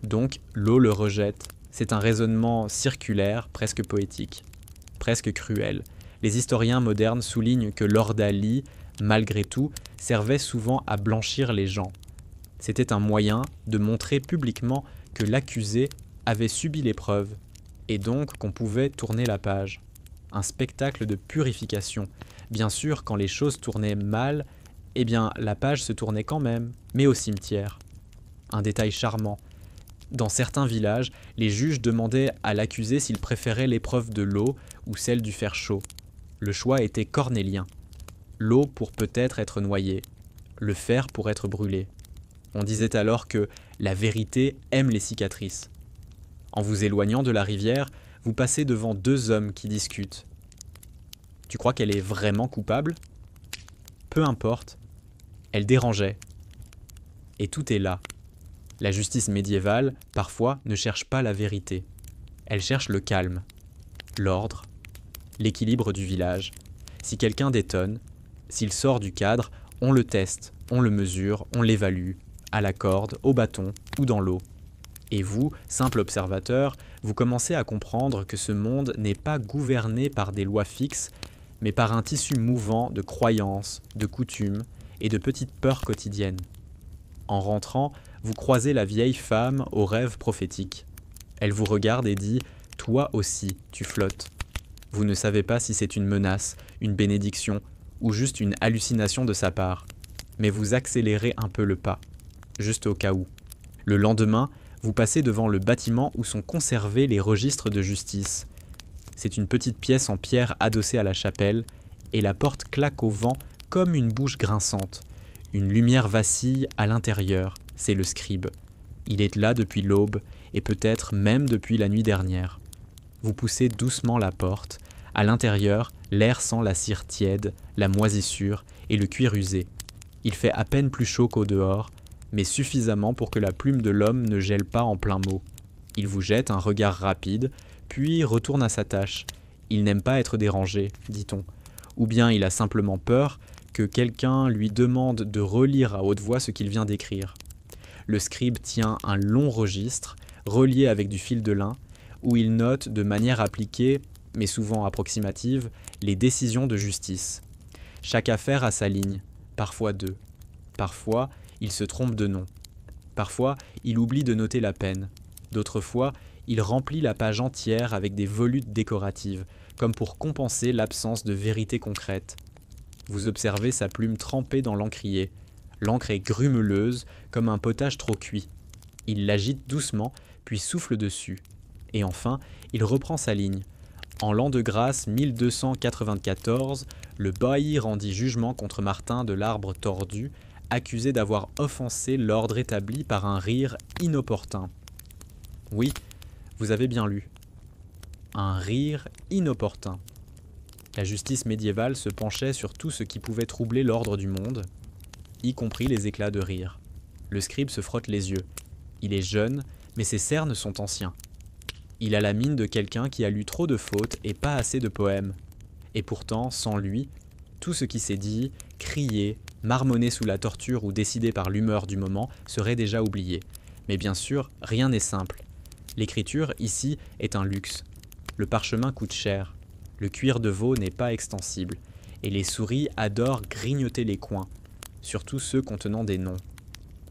Donc l'eau le rejette. C'est un raisonnement circulaire, presque poétique, presque cruel. Les historiens modernes soulignent que l'ordalie, malgré tout, servait souvent à blanchir les gens. C'était un moyen de montrer publiquement que l'accusé avait subi l'épreuve, et donc qu'on pouvait tourner la page. Un spectacle de purification. Bien sûr, quand les choses tournaient mal, eh bien, la page se tournait quand même, mais au cimetière. Un détail charmant. Dans certains villages, les juges demandaient à l'accusé s'il préférait l'épreuve de l'eau ou celle du fer chaud. Le choix était cornélien. L'eau pour peut-être être noyée, le fer pour être brûlé. On disait alors que la vérité aime les cicatrices. En vous éloignant de la rivière, vous passez devant deux hommes qui discutent. Tu crois qu'elle est vraiment coupable ? Peu importe. Elle dérangeait. Et tout est là. La justice médiévale, parfois, ne cherche pas la vérité. Elle cherche le calme, l'ordre, l'équilibre du village. Si quelqu'un détonne, s'il sort du cadre, on le teste, on le mesure, on l'évalue, à la corde, au bâton ou dans l'eau. Et vous, simple observateur, vous commencez à comprendre que ce monde n'est pas gouverné par des lois fixes, mais par un tissu mouvant de croyances, de coutumes et de petites peurs quotidiennes. En rentrant, vous croisez la vieille femme aux rêves prophétiques. Elle vous regarde et dit « Toi aussi, tu flottes ». Vous ne savez pas si c'est une menace, une bénédiction ou juste une hallucination de sa part. Mais vous accélérez un peu le pas, juste au cas où. Le lendemain, vous passez devant le bâtiment où sont conservés les registres de justice. C'est une petite pièce en pierre adossée à la chapelle, et la porte claque au vent comme une bouche grinçante. Une lumière vacille à l'intérieur, c'est le scribe. Il est là depuis l'aube, et peut-être même depuis la nuit dernière. Vous poussez doucement la porte. À l'intérieur, l'air sent la cire tiède, la moisissure et le cuir usé. Il fait à peine plus chaud qu'au dehors, mais suffisamment pour que la plume de l'homme ne gèle pas en plein mot. Il vous jette un regard rapide, puis retourne à sa tâche. Il n'aime pas être dérangé, dit-on. Ou bien il a simplement peur que quelqu'un lui demande de relire à haute voix ce qu'il vient d'écrire. Le scribe tient un long registre, relié avec du fil de lin, où il note de manière appliquée, mais souvent approximative, les décisions de justice. Chaque affaire a sa ligne, parfois deux. Parfois, il se trompe de nom. Parfois, il oublie de noter la peine. D'autres fois, il remplit la page entière avec des volutes décoratives, comme pour compenser l'absence de vérité concrète. Vous observez sa plume trempée dans l'encrier. L'encre est grumeleuse, comme un potage trop cuit. Il l'agite doucement, puis souffle dessus. Et enfin, il reprend sa ligne. En l'an de grâce 1294, le bailli rendit jugement contre Martin de l'Arbre tordu, accusé d'avoir offensé l'ordre établi par un rire inopportun. Oui, vous avez bien lu. Un rire inopportun. La justice médiévale se penchait sur tout ce qui pouvait troubler l'ordre du monde, y compris les éclats de rire. Le scribe se frotte les yeux. Il est jeune, mais ses cernes sont anciens. Il a la mine de quelqu'un qui a lu trop de fautes et pas assez de poèmes. Et pourtant, sans lui, tout ce qui s'est dit, crié, marmonné sous la torture ou décidé par l'humeur du moment serait déjà oublié. Mais bien sûr, rien n'est simple. L'écriture, ici, est un luxe. Le parchemin coûte cher. Le cuir de veau n'est pas extensible. Et les souris adorent grignoter les coins. surtout ceux contenant des noms.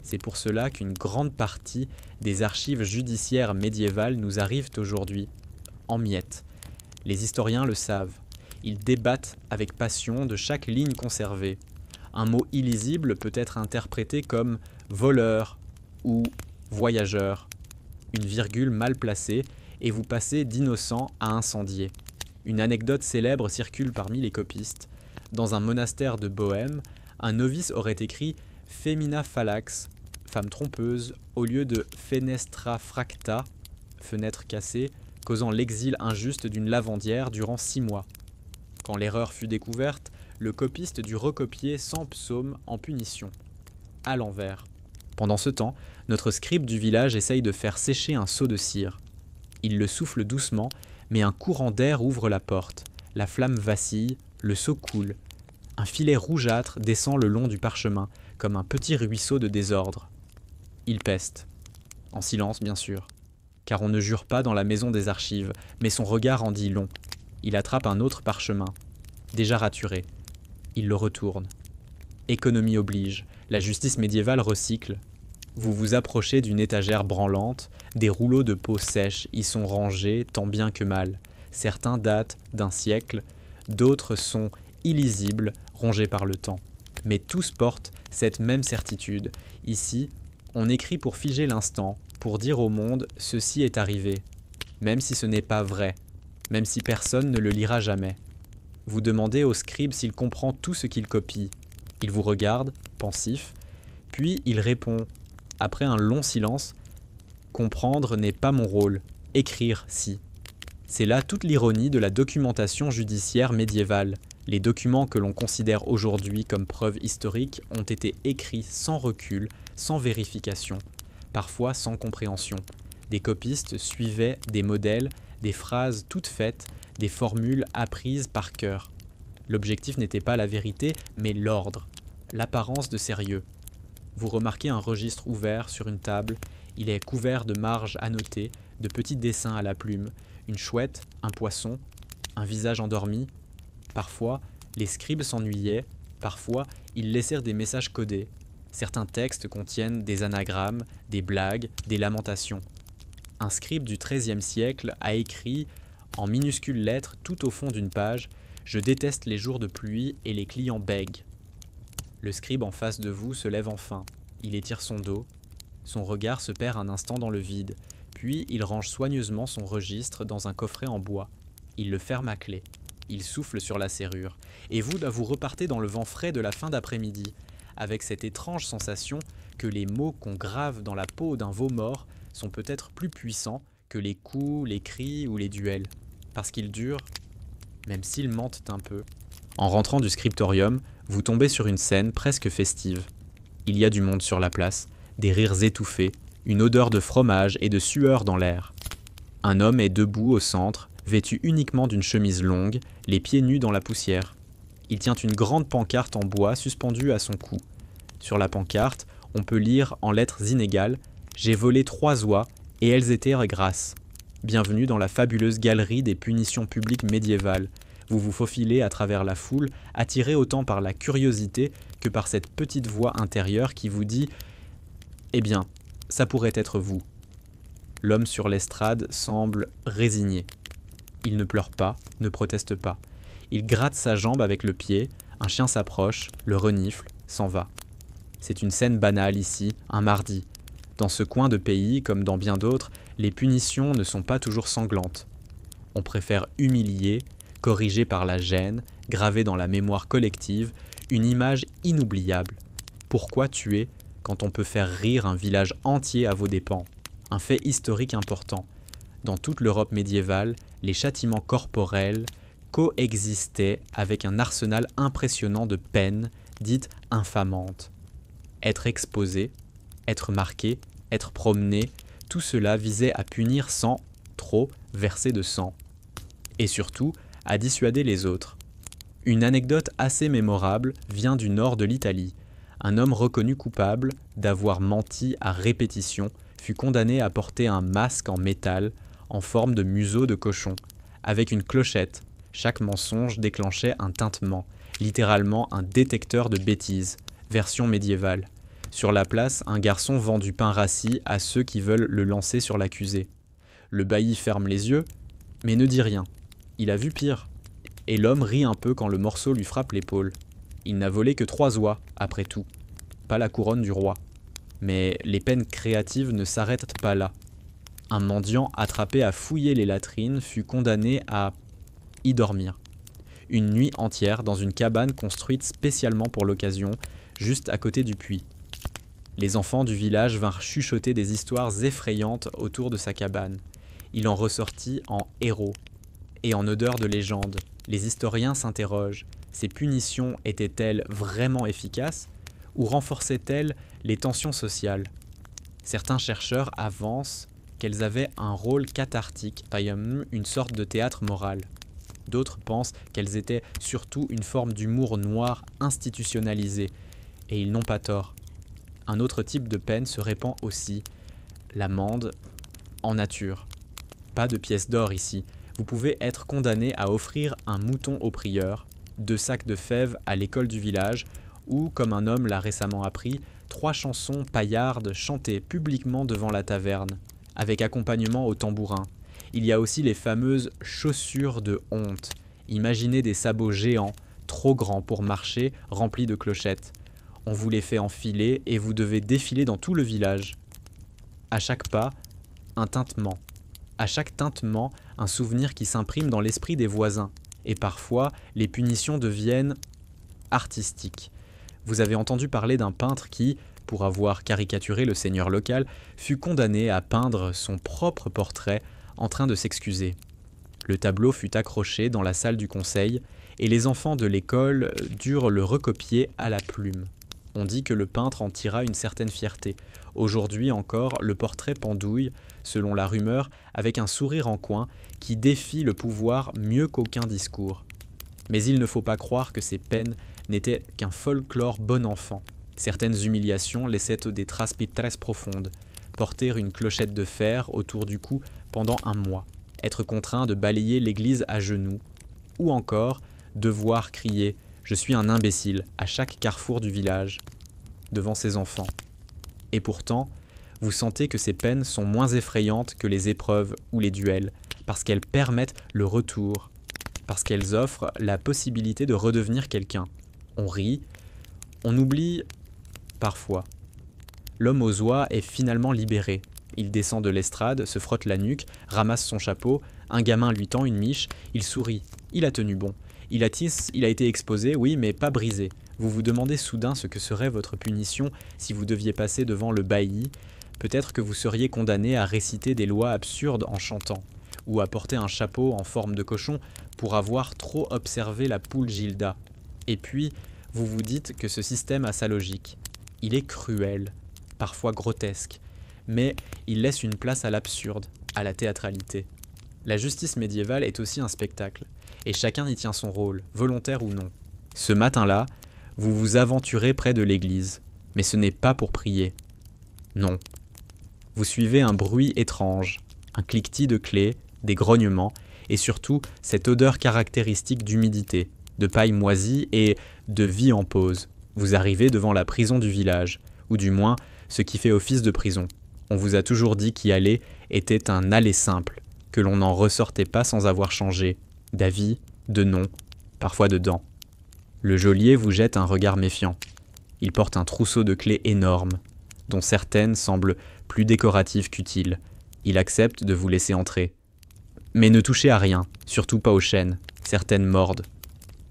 C'est pour cela qu'une grande partie des archives judiciaires médiévales nous arrivent aujourd'hui, en miettes. Les historiens le savent. Ils débattent avec passion de chaque ligne conservée. Un mot illisible peut être interprété comme voleur ou voyageur. Une virgule mal placée et vous passez d'innocent à incendié. Une anecdote célèbre circule parmi les copistes. Dans un monastère de Bohême, un novice aurait écrit Femina Fallax, femme trompeuse, au lieu de Fenestra Fracta, fenêtre cassée, causant l'exil injuste d'une lavandière durant 6 mois. Quand l'erreur fut découverte, le copiste dut recopier 100 psaumes en punition, à l'envers. Pendant ce temps, notre scribe du village essaye de faire sécher un seau de cire. Il le souffle doucement, mais un courant d'air ouvre la porte. La flamme vacille, le seau coule. Un filet rougeâtre descend le long du parchemin, comme un petit ruisseau de désordre. Il peste. En silence, bien sûr. Car on ne jure pas dans la maison des archives, mais son regard en dit long. Il attrape un autre parchemin, déjà raturé. Il le retourne. Économie oblige, la justice médiévale recycle. Vous vous approchez d'une étagère branlante, des rouleaux de peau sèche y sont rangés tant bien que mal. Certains datent d'un siècle, d'autres sont illisibles, rongés par le temps. Mais tous portent cette même certitude. Ici, on écrit pour figer l'instant, pour dire au monde « ceci est arrivé », même si ce n'est pas vrai, même si personne ne le lira jamais. Vous demandez au scribe s'il comprend tout ce qu'il copie. Il vous regarde, pensif, puis il répond, après un long silence, « Comprendre n'est pas mon rôle, écrire si ». C'est là toute l'ironie de la documentation judiciaire médiévale. Les documents que l'on considère aujourd'hui comme preuves historiques ont été écrits sans recul, sans vérification, parfois sans compréhension. Des copistes suivaient des modèles, des phrases toutes faites, des formules apprises par cœur. L'objectif n'était pas la vérité, mais l'ordre, l'apparence de sérieux. Vous remarquez un registre ouvert sur une table, il est couvert de marges annotées, de petits dessins à la plume, une chouette, un poisson, un visage endormi. Parfois, les scribes s'ennuyaient, parfois, ils laissèrent des messages codés. Certains textes contiennent des anagrammes, des blagues, des lamentations. Un scribe du XIIIe siècle a écrit, en minuscules lettres tout au fond d'une page, « Je déteste les jours de pluie et les clients bègues ». Le scribe en face de vous se lève enfin. Il étire son dos. Son regard se perd un instant dans le vide. Puis il range soigneusement son registre dans un coffret en bois. Il le ferme à clé. Il souffle sur la serrure. Et vous repartez dans le vent frais de la fin d'après-midi, avec cette étrange sensation que les mots qu'on grave dans la peau d'un veau mort sont peut-être plus puissants que les coups, les cris ou les duels. Parce qu'ils durent, même s'ils mentent un peu. En rentrant du scriptorium, vous tombez sur une scène presque festive. Il y a du monde sur la place, des rires étouffés, une odeur de fromage et de sueur dans l'air. Un homme est debout au centre, vêtu uniquement d'une chemise longue, les pieds nus dans la poussière. Il tient une grande pancarte en bois suspendue à son cou. Sur la pancarte, on peut lire en lettres inégales « J'ai volé 3 oies et elles étaient grasses. Bienvenue dans la fabuleuse galerie des punitions publiques médiévales. Vous vous faufilez à travers la foule, attiré autant par la curiosité que par cette petite voix intérieure qui vous dit « Eh bien, ça pourrait être vous ». L'homme sur l'estrade semble résigné. Il ne pleure pas, ne proteste pas. Il gratte sa jambe avec le pied, un chien s'approche, le renifle, s'en va. C'est une scène banale ici, un mardi. Dans ce coin de pays, comme dans bien d'autres, les punitions ne sont pas toujours sanglantes. On préfère humilier, corriger par la gêne, graver dans la mémoire collective, une image inoubliable. Pourquoi tuer quand on peut faire rire un village entier à vos dépens? Un fait historique important. Dans toute l'Europe médiévale, les châtiments corporels coexistaient avec un arsenal impressionnant de peines dites infamantes. Être exposé, être marqué, être promené, tout cela visait à punir sans, trop, verser de sang. Et surtout, à dissuader les autres. Une anecdote assez mémorable vient du nord de l'Italie. Un homme reconnu coupable d'avoir menti à répétition fut condamné à porter un masque en métal en forme de museau de cochon, avec une clochette. Chaque mensonge déclenchait un tintement, littéralement un détecteur de bêtises. Version médiévale. Sur la place, un garçon vend du pain rassis à ceux qui veulent le lancer sur l'accusé. Le bailli ferme les yeux, mais ne dit rien. Il a vu pire. Et l'homme rit un peu quand le morceau lui frappe l'épaule. Il n'a volé que 3 oies, après tout. Pas la couronne du roi. Mais les peines créatives ne s'arrêtent pas là. Un mendiant attrapé à fouiller les latrines fut condamné à y dormir. Une nuit entière dans une cabane construite spécialement pour l'occasion, juste à côté du puits. Les enfants du village vinrent chuchoter des histoires effrayantes autour de sa cabane. Il en ressortit en héros et en odeur de légende. Les historiens s'interrogent. Ces punitions étaient-elles vraiment efficaces ou renforçaient-elles les tensions sociales? Certains chercheurs avancent qu'elles avaient un rôle cathartique, une sorte de théâtre moral. D'autres pensent qu'elles étaient surtout une forme d'humour noir institutionnalisé, et ils n'ont pas tort. Un autre type de peine se répand aussi, l'amende en nature. Pas de pièces d'or ici. Vous pouvez être condamné à offrir un mouton au prieur, 2 sacs de fèves à l'école du village, ou, comme un homme l'a récemment appris, 3 chansons paillardes chantées publiquement devant la taverne, avec accompagnement au tambourin. Il y a aussi les fameuses chaussures de honte. Imaginez des sabots géants, trop grands pour marcher, remplis de clochettes. On vous les fait enfiler et vous devez défiler dans tout le village. À chaque pas, un tintement. À chaque tintement, un souvenir qui s'imprime dans l'esprit des voisins. Et parfois, les punitions deviennent artistiques. Vous avez entendu parler d'un peintre qui, pour avoir caricaturé le seigneur local, fut condamné à peindre son propre portrait en train de s'excuser. Le tableau fut accroché dans la salle du conseil et les enfants de l'école durent le recopier à la plume. On dit que le peintre en tira une certaine fierté. Aujourd'hui encore, le portrait pendouille, selon la rumeur, avec un sourire en coin qui défie le pouvoir mieux qu'aucun discours. Mais il ne faut pas croire que ces peines n'étaient qu'un folklore bon enfant. Certaines humiliations laissaient des traces très profondes. Porter une clochette de fer autour du cou pendant un mois, être contraint de balayer l'église à genoux, ou encore devoir crier « Je suis un imbécile » à chaque carrefour du village, devant ses enfants. Et pourtant, vous sentez que ces peines sont moins effrayantes que les épreuves ou les duels, parce qu'elles permettent le retour, parce qu'elles offrent la possibilité de redevenir quelqu'un. On rit, on oublie parfois. L'homme aux oies est finalement libéré. Il descend de l'estrade, se frotte la nuque, ramasse son chapeau, un gamin lui tend une miche, il sourit, il a tenu bon. Il a été exposé, oui, mais pas brisé. Vous vous demandez soudain ce que serait votre punition si vous deviez passer devant le bailli. Peut-être que vous seriez condamné à réciter des lois absurdes en chantant, ou à porter un chapeau en forme de cochon pour avoir trop observé la poule Gilda. Et puis, vous vous dites que ce système a sa logique. Il est cruel, parfois grotesque, mais il laisse une place à l'absurde, à la théâtralité. La justice médiévale est aussi un spectacle, et chacun y tient son rôle, volontaire ou non. Ce matin-là, vous vous aventurez près de l'église, mais ce n'est pas pour prier. Non. Vous suivez un bruit étrange, un cliquetis de clés, des grognements, et surtout cette odeur caractéristique d'humidité, de paille moisie et de vie en pause. Vous arrivez devant la prison du village, ou du moins ce qui fait office de prison. On vous a toujours dit qu'y aller était un aller simple, que l'on n'en ressortait pas sans avoir changé d'avis, de nom, parfois de dents. Le geôlier vous jette un regard méfiant. Il porte un trousseau de clés énorme, dont certaines semblent plus décoratives qu'utiles. Il accepte de vous laisser entrer. Mais ne touchez à rien, surtout pas aux chaînes, certaines mordent.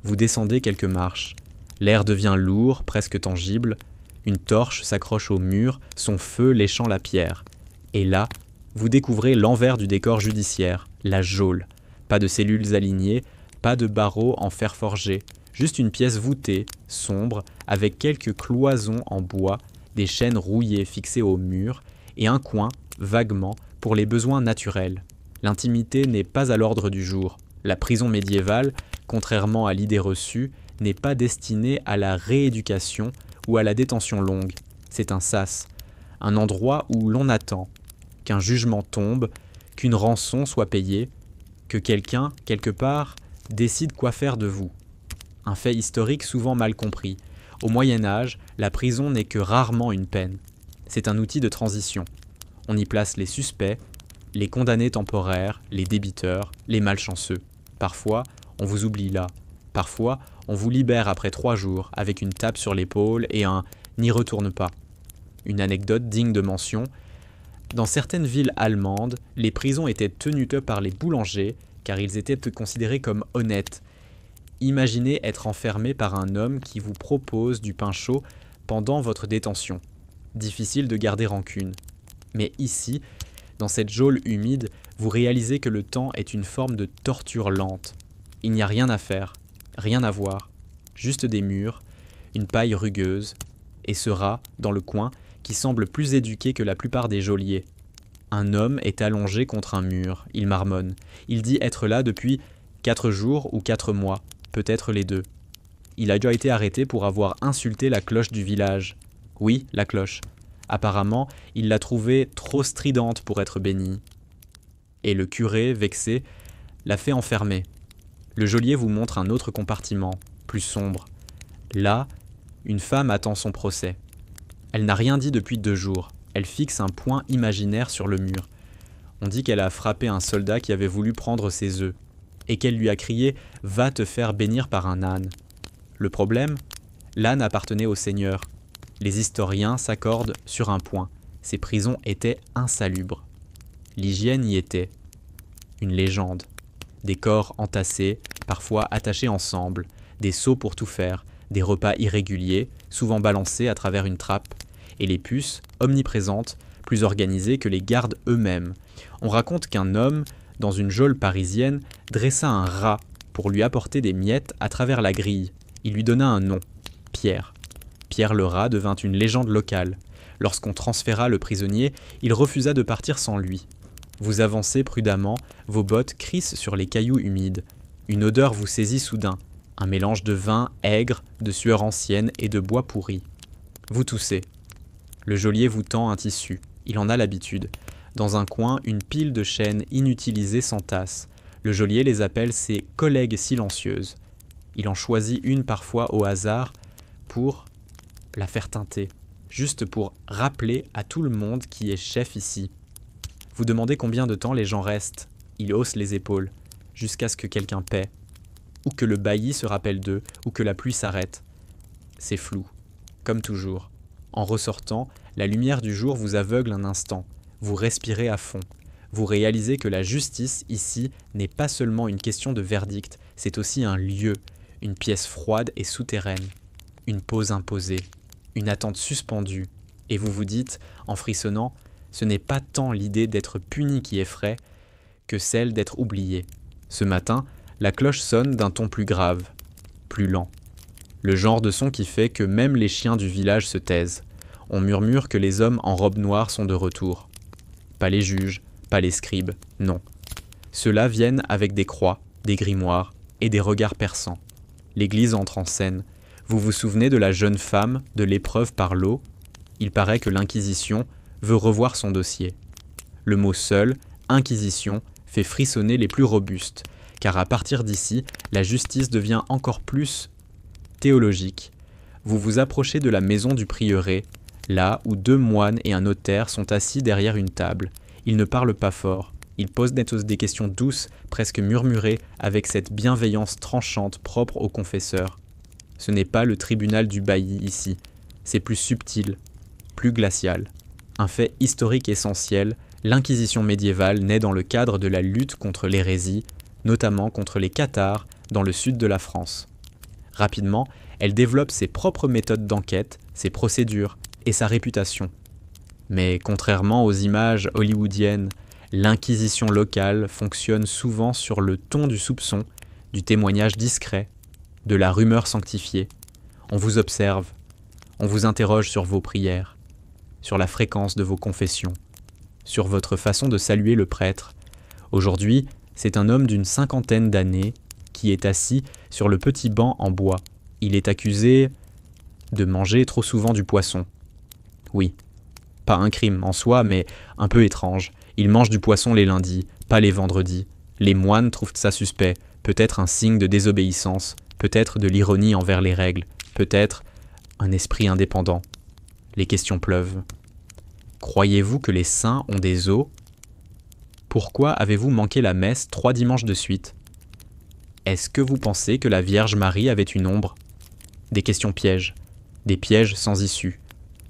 Vous descendez quelques marches. L'air devient lourd, presque tangible. Une torche s'accroche au mur, son feu léchant la pierre. Et là, vous découvrez l'envers du décor judiciaire, la geôle. Pas de cellules alignées, pas de barreaux en fer forgé, juste une pièce voûtée, sombre, avec quelques cloisons en bois, des chaînes rouillées fixées au mur, et un coin, vaguement, pour les besoins naturels. L'intimité n'est pas à l'ordre du jour. La prison médiévale, contrairement à l'idée reçue, n'est pas destinée à la rééducation ou à la détention longue. C'est un sas, un endroit où l'on attend qu'un jugement tombe, qu'une rançon soit payée, que quelqu'un, quelque part, décide quoi faire de vous. Un fait historique souvent mal compris. Au Moyen Âge, la prison n'est que rarement une peine. C'est un outil de transition. On y place les suspects, les condamnés temporaires, les débiteurs, les malchanceux. Parfois, on vous oublie là. Parfois, on vous libère après 3 jours avec une tape sur l'épaule et un « n'y retourne pas ». Une anecdote digne de mention. Dans certaines villes allemandes, les prisons étaient tenues par les boulangers car ils étaient considérés comme honnêtes. Imaginez être enfermé par un homme qui vous propose du pain chaud pendant votre détention. Difficile de garder rancune. Mais ici, dans cette geôle humide, vous réalisez que le temps est une forme de torture lente. Il n'y a rien à faire, rien à voir, juste des murs, une paille rugueuse, et ce rat, dans le coin, qui semble plus éduqué que la plupart des geôliers. Un homme est allongé contre un mur, il marmonne. Il dit être là depuis 4 jours ou 4 mois, peut-être les deux. Il a déjà été arrêté pour avoir insulté la cloche du village. Oui, la cloche. Apparemment, il l'a trouvée trop stridente pour être bénie. Et le curé, vexé, l'a fait enfermer. Le geôlier vous montre un autre compartiment, plus sombre. Là, une femme attend son procès. Elle n'a rien dit depuis 2 jours. Elle fixe un point imaginaire sur le mur. On dit qu'elle a frappé un soldat qui avait voulu prendre ses œufs, et qu'elle lui a crié « Va te faire bénir par un âne ». Le problème, l'âne appartenait au Seigneur. Les historiens s'accordent sur un point, ces prisons étaient insalubres. L'hygiène y était. Une légende. Des corps entassés, parfois attachés ensemble, des seaux pour tout faire, des repas irréguliers, souvent balancés à travers une trappe, et les puces, omniprésentes, plus organisées que les gardes eux-mêmes. On raconte qu'un homme, dans une geôle parisienne, dressa un rat pour lui apporter des miettes à travers la grille. Il lui donna un nom, Pierre. Pierre le rat devint une légende locale. Lorsqu'on transféra le prisonnier, il refusa de partir sans lui. Vous avancez prudemment, vos bottes crissent sur les cailloux humides. Une odeur vous saisit soudain, un mélange de vin aigre, de sueur ancienne et de bois pourri. Vous toussez. Le geôlier vous tend un tissu, il en a l'habitude. Dans un coin, une pile de chaînes inutilisées s'entasse. Le geôlier les appelle ses collègues silencieuses. Il en choisit une parfois au hasard pour la faire teinter, juste pour rappeler à tout le monde qui est chef ici. Vous demandez combien de temps les gens restent. Il hausse les épaules, jusqu'à ce que quelqu'un paie, ou que le bailli se rappelle d'eux, ou que la pluie s'arrête. C'est flou, comme toujours. En ressortant, la lumière du jour vous aveugle un instant. Vous respirez à fond. Vous réalisez que la justice, ici, n'est pas seulement une question de verdict, c'est aussi un lieu, une pièce froide et souterraine, une pause imposée, une attente suspendue. Et vous vous dites, en frissonnant, ce n'est pas tant l'idée d'être puni qui effraie, que celle d'être oublié. Ce matin, la cloche sonne d'un ton plus grave, plus lent. Le genre de son qui fait que même les chiens du village se taisent. On murmure que les hommes en robe noire sont de retour. Pas les juges, pas les scribes, non. Ceux-là viennent avec des croix, des grimoires et des regards perçants. L'église entre en scène. Vous vous souvenez de la jeune femme de l'épreuve par l'eau ? Il paraît que l'Inquisition veut revoir son dossier. Le mot seul, Inquisition, fait frissonner les plus robustes, car à partir d'ici, la justice devient encore plus théologique. Vous vous approchez de la maison du prieuré, là où 2 moines et un notaire sont assis derrière une table. Ils ne parlent pas fort. Ils posent des questions douces, presque murmurées, avec cette bienveillance tranchante propre aux confesseurs. Ce n'est pas le tribunal du bailli ici. C'est plus subtil, plus glacial. Un fait historique essentiel, l'Inquisition médiévale naît dans le cadre de la lutte contre l'hérésie, notamment contre les cathares dans le sud de la France. Rapidement, elle développe ses propres méthodes d'enquête, ses procédures et sa réputation. Mais contrairement aux images hollywoodiennes, l'Inquisition locale fonctionne souvent sur le ton du soupçon, du témoignage discret, de la rumeur sanctifiée. On vous observe, on vous interroge sur vos prières, sur la fréquence de vos confessions, sur votre façon de saluer le prêtre. Aujourd'hui, c'est un homme d'une 50aine d'années qui est assis sur le petit banc en bois. Il est accusé de manger trop souvent du poisson. Oui, pas un crime en soi, mais un peu étrange. Il mange du poisson les lundis, pas les vendredis. Les moines trouvent ça suspect, peut-être un signe de désobéissance, peut-être de l'ironie envers les règles, peut-être Un esprit indépendant. Les questions pleuvent. Croyez-vous que les saints ont des os? Pourquoi avez-vous manqué la messe 3 dimanches de suite? Est-ce que vous pensez que la Vierge Marie avait une ombre? Des questions pièges. Des pièges sans issue.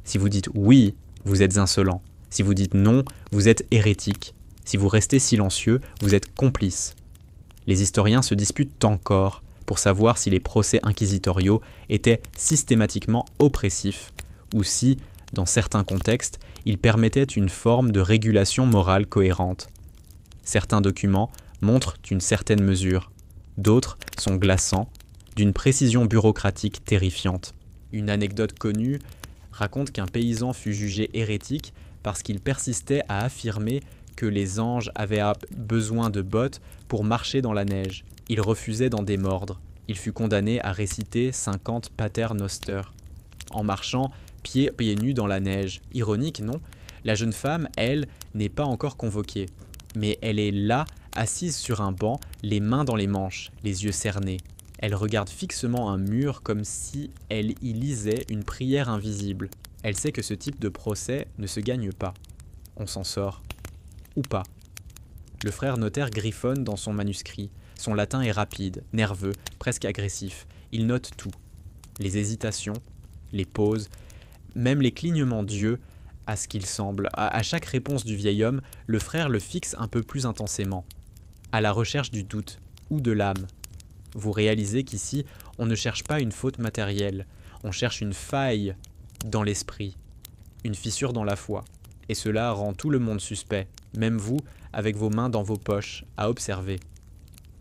Si vous dites oui, vous êtes insolent. Si vous dites non, vous êtes hérétique. Si vous restez silencieux, vous êtes complice. Les historiens se disputent encore pour savoir si les procès inquisitoriaux étaient systématiquement oppressifs ou si, dans certains contextes, ils permettaient une forme de régulation morale cohérente. Certains documents montrent une certaine mesure, d'autres sont glaçants, d'une précision bureaucratique terrifiante. Une anecdote connue raconte qu'un paysan fut jugé hérétique parce qu'il persistait à affirmer que les anges avaient besoin de bottes pour marcher dans la neige. Il refusait d'en démordre. Il fut condamné à réciter 50 Pater Noster, en marchant pieds nus dans la neige. Ironique, non? La jeune femme, elle, n'est pas encore convoquée. Mais elle est là, assise sur un banc, les mains dans les manches, les yeux cernés. Elle regarde fixement un mur comme si elle y lisait une prière invisible. Elle sait que ce type de procès ne se gagne pas. On s'en sort. Ou pas. Le frère notaire griffonne dans son manuscrit. Son latin est rapide, nerveux, presque agressif. Il note tout. Les hésitations, les pauses, même les clignements d'yeux, à ce qu'il semble. À chaque réponse du vieil homme, le frère le fixe un peu plus intensément. À la recherche du doute, ou de l'âme. Vous réalisez qu'ici, on ne cherche pas une faute matérielle. On cherche une faille dans l'esprit, une fissure dans la foi. Et cela rend tout le monde suspect, même vous, avec vos mains dans vos poches, à observer.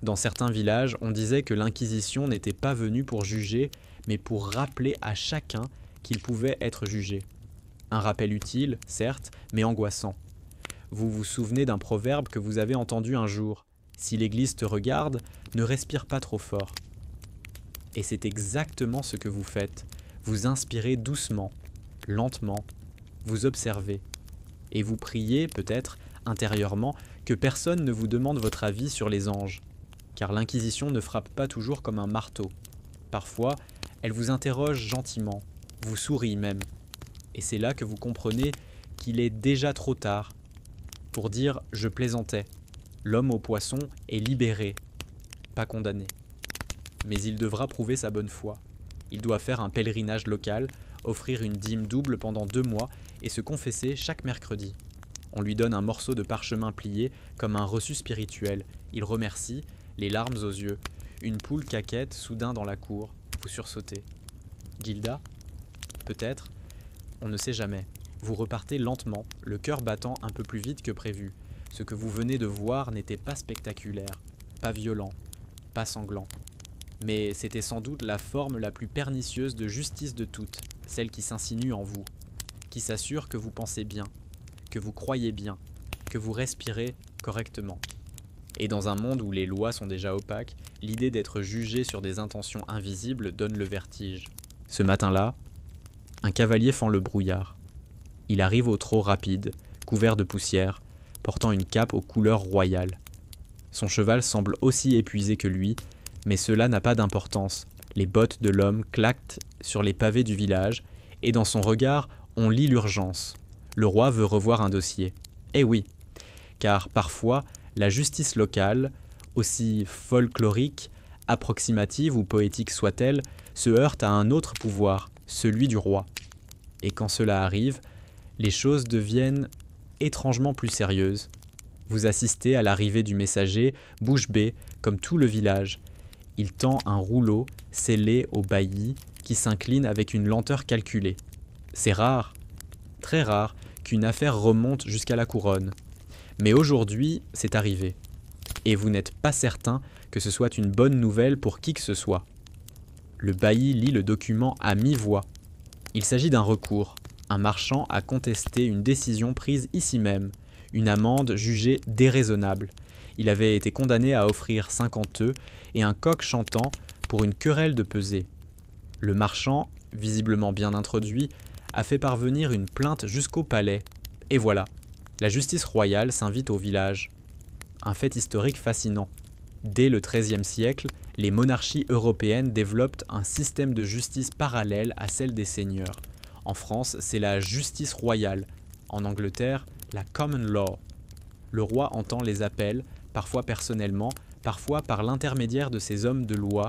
Dans certains villages, on disait que l'Inquisition n'était pas venue pour juger, mais pour rappeler à chacun qu'il pouvait être jugé. Un rappel utile, certes, mais angoissant. Vous vous souvenez d'un proverbe que vous avez entendu un jour. Si l'Église te regarde, ne respire pas trop fort. Et c'est exactement ce que vous faites. Vous inspirez doucement, lentement, vous observez. Et vous priez, peut-être, intérieurement, que personne ne vous demande votre avis sur les anges. Car l'Inquisition ne frappe pas toujours comme un marteau. Parfois, elle vous interroge gentiment, vous sourit même. Et c'est là que vous comprenez qu'il est déjà trop tard pour dire « je plaisantais ». L'homme au poisson est libéré, pas condamné. Mais il devra prouver sa bonne foi. Il doit faire un pèlerinage local, offrir une dîme double pendant 2 mois et se confesser chaque mercredi. On lui donne un morceau de parchemin plié comme un reçu spirituel. Il remercie, les larmes aux yeux. Une poule caquette soudain dans la cour. Vous sursautez. Gilda? Peut-être. On ne sait jamais. Vous repartez lentement, le cœur battant un peu plus vite que prévu. Ce que vous venez de voir n'était pas spectaculaire, pas violent, pas sanglant. Mais c'était sans doute la forme la plus pernicieuse de justice de toutes, celle qui s'insinue en vous, qui s'assure que vous pensez bien, que vous croyez bien, que vous respirez correctement. Et dans un monde où les lois sont déjà opaques, l'idée d'être jugé sur des intentions invisibles donne le vertige. Ce matin-là, un cavalier fend le brouillard. Il arrive au trot rapide, couvert de poussière, portant une cape aux couleurs royales. Son cheval semble aussi épuisé que lui, mais cela n'a pas d'importance. Les bottes de l'homme claquent sur les pavés du village, et dans son regard, on lit l'urgence. Le roi veut revoir un dossier. Eh oui, car parfois, la justice locale, aussi folklorique, approximative ou poétique soit-elle, se heurte à un autre pouvoir, celui du roi. Et quand cela arrive, les choses deviennent étrangement plus sérieuses. Vous assistez à l'arrivée du messager, bouche bée, comme tout le village. Il tend un rouleau scellé au bailli qui s'incline avec une lenteur calculée. C'est rare, très rare, qu'une affaire remonte jusqu'à la couronne. Mais aujourd'hui, c'est arrivé. Et vous n'êtes pas certain que ce soit une bonne nouvelle pour qui que ce soit. Le bailli lit le document à mi-voix. Il s'agit d'un recours. Un marchand a contesté une décision prise ici même, une amende jugée déraisonnable. Il avait été condamné à offrir 50 œufs et un coq chantant pour une querelle de pesée. Le marchand, visiblement bien introduit, a fait parvenir une plainte jusqu'au palais. Et voilà, la justice royale s'invite au village. Un fait historique fascinant. Dès le XIIIe siècle, Les monarchies européennes développent un système de justice parallèle à celle des seigneurs. En France, c'est la justice royale. En Angleterre, la common law. Le roi entend les appels, parfois personnellement, parfois par l'intermédiaire de ces hommes de loi,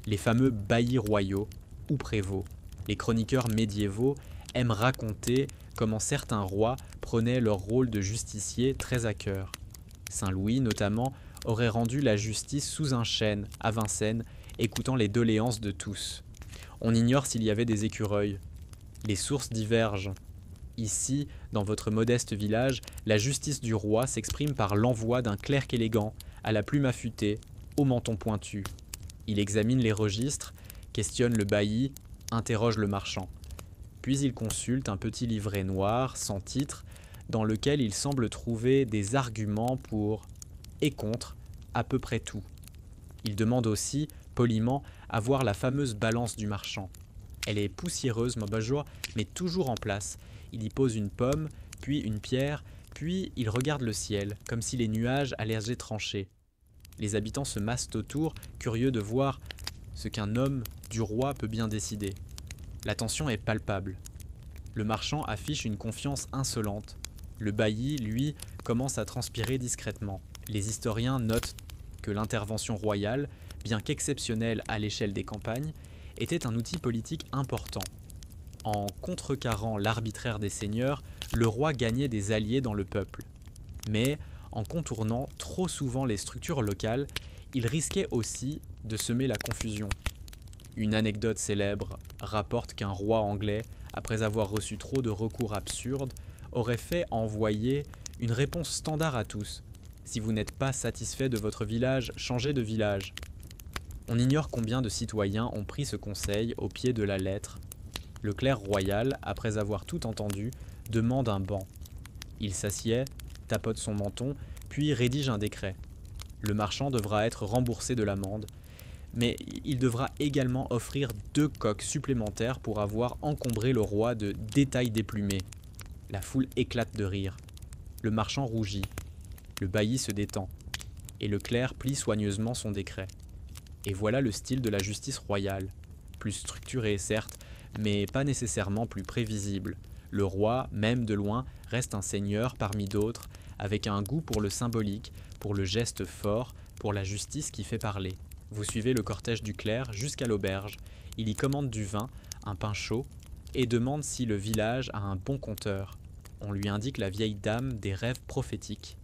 les fameux baillis royaux ou prévôts. Les chroniqueurs médiévaux aiment raconter comment certains rois prenaient leur rôle de justicier très à cœur. Saint Louis, notamment, aurait rendu la justice sous un chêne, à Vincennes, écoutant les doléances de tous. On ignore s'il y avait des écureuils. Les sources divergent. Ici, dans votre modeste village, la justice du roi s'exprime par l'envoi d'un clerc élégant, à la plume affûtée, au menton pointu. Il examine les registres, questionne le bailli, interroge le marchand. Puis il consulte un petit livret noir, sans titre, dans lequel il semble trouver des arguments pour et contre à peu près tout. Il demande aussi, poliment, à voir la fameuse balance du marchand. Elle est poussiéreuse, ma joie, mais toujours en place. Il y pose une pomme, puis une pierre, puis il regarde le ciel, comme si les nuages allaient trancher. Les habitants se massent autour, curieux de voir ce qu'un homme du roi peut bien décider. La tension est palpable. Le marchand affiche une confiance insolente. Le bailli, lui, commence à transpirer discrètement. Les historiens notent que l'intervention royale, bien qu'exceptionnelle à l'échelle des campagnes, était un outil politique important. En contrecarrant l'arbitraire des seigneurs, le roi gagnait des alliés dans le peuple. Mais, en contournant trop souvent les structures locales, il risquait aussi de semer la confusion. Une anecdote célèbre rapporte qu'un roi anglais, après avoir reçu trop de recours absurdes, aurait fait envoyer une réponse standard à tous. Si vous n'êtes pas satisfait de votre village, changez de village. On ignore combien de citoyens ont pris ce conseil au pied de la lettre. Le clerc royal, après avoir tout entendu, demande un banc. Il s'assied, tapote son menton, puis rédige un décret. Le marchand devra être remboursé de l'amende, mais il devra également offrir 2 coqs supplémentaires pour avoir encombré le roi de détails déplumés. La foule éclate de rire. Le marchand rougit. Le bailli se détend. Et le clerc plie soigneusement son décret. Et voilà le style de la justice royale. Plus structuré, certes, mais pas nécessairement plus prévisible. Le roi, même de loin, reste un seigneur parmi d'autres, avec un goût pour le symbolique, pour le geste fort, pour la justice qui fait parler. Vous suivez le cortège du clerc jusqu'à l'auberge. Il y commande du vin, un pain chaud, et demande si le village a un bon conteur. On lui indique la vieille dame des rêves prophétiques.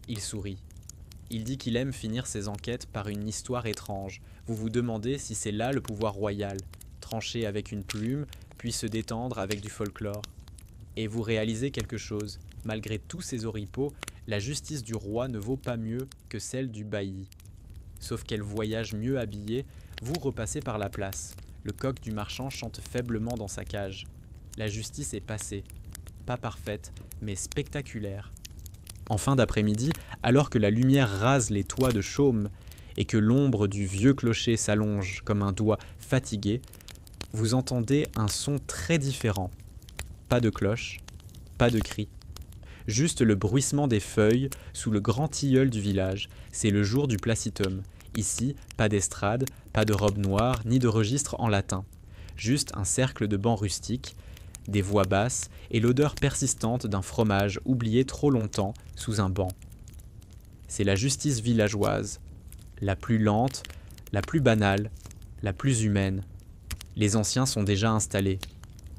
Il sourit. Il dit qu'il aime finir ses enquêtes par une histoire étrange. Vous vous demandez si c'est là le pouvoir royal, trancher avec une plume, puis se détendre avec du folklore. Et vous réalisez quelque chose. Malgré tous ces oripeaux, la justice du roi ne vaut pas mieux que celle du bailli. Sauf qu'elle voyage mieux habillée, vous repassez par la place. Le coq du marchand chante faiblement dans sa cage. La justice est passée. Pas parfaite, mais spectaculaire. En fin d'après-midi, alors que la lumière rase les toits de chaume et que l'ombre du vieux clocher s'allonge comme un doigt fatigué, vous entendez un son très différent. Pas de cloche, pas de cri. Juste le bruissement des feuilles sous le grand tilleul du village. C'est le jour du placitum. Ici, pas d'estrade, pas de robe noire, ni de registre en latin. Juste un cercle de bancs rustiques, des voix basses et l'odeur persistante d'un fromage oublié trop longtemps sous un banc. C'est la justice villageoise, la plus lente, la plus banale, la plus humaine. Les anciens sont déjà installés.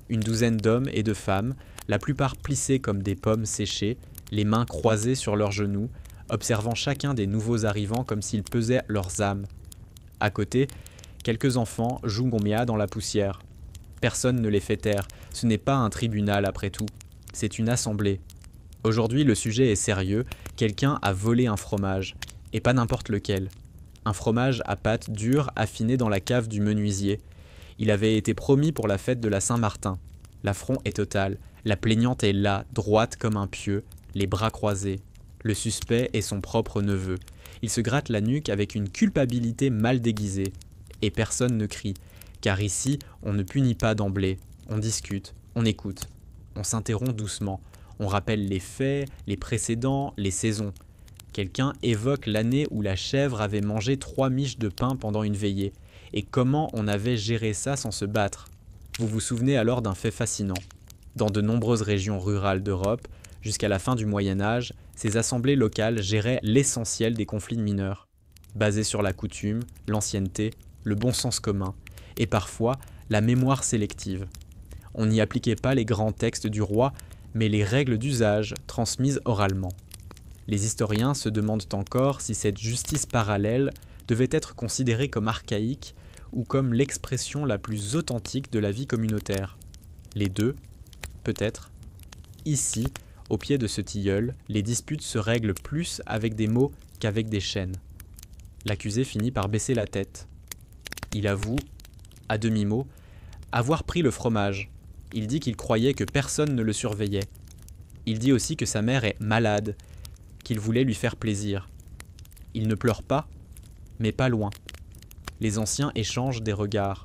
Une douzaine d'hommes et de femmes, la plupart plissés comme des pommes séchées, les mains croisées sur leurs genoux, observant chacun des nouveaux arrivants comme s'ils pesaient leurs âmes. À côté, quelques enfants jouent gombia dans la poussière. Personne ne les fait taire, ce n'est pas un tribunal après tout, c'est une assemblée. Aujourd'hui le sujet est sérieux, quelqu'un a volé un fromage, et pas n'importe lequel. Un fromage à pâte dure affiné dans la cave du menuisier. Il avait été promis pour la fête de la Saint-Martin. L'affront est total, la plaignante est là, droite comme un pieu, les bras croisés. Le suspect est son propre neveu. Il se gratte la nuque avec une culpabilité mal déguisée. Et personne ne crie, car ici, on ne punit pas d'emblée. On discute, on écoute, on s'interrompt doucement, on rappelle les faits, les précédents, les saisons. Quelqu'un évoque l'année où la chèvre avait mangé 3 miches de pain pendant une veillée, et comment on avait géré ça sans se battre. Vous vous souvenez alors d'un fait fascinant. Dans de nombreuses régions rurales d'Europe, jusqu'à la fin du Moyen-Âge, ces assemblées locales géraient l'essentiel des conflits mineurs, basés sur la coutume, l'ancienneté, le bon sens commun, et parfois la mémoire sélective. On n'y appliquait pas les grands textes du roi, mais les règles d'usage transmises oralement. Les historiens se demandent encore si cette justice parallèle devait être considérée comme archaïque ou comme l'expression la plus authentique de la vie communautaire. Les deux, peut-être. Ici, au pied de ce tilleul, les disputes se règlent plus avec des mots qu'avec des chaînes. L'accusé finit par baisser la tête. Il avoue, à demi-mot, avoir pris le fromage. Il dit qu'il croyait que personne ne le surveillait. Il dit aussi que sa mère est malade, qu'il voulait lui faire plaisir. Il ne pleure pas, mais pas loin. Les anciens échangent des regards.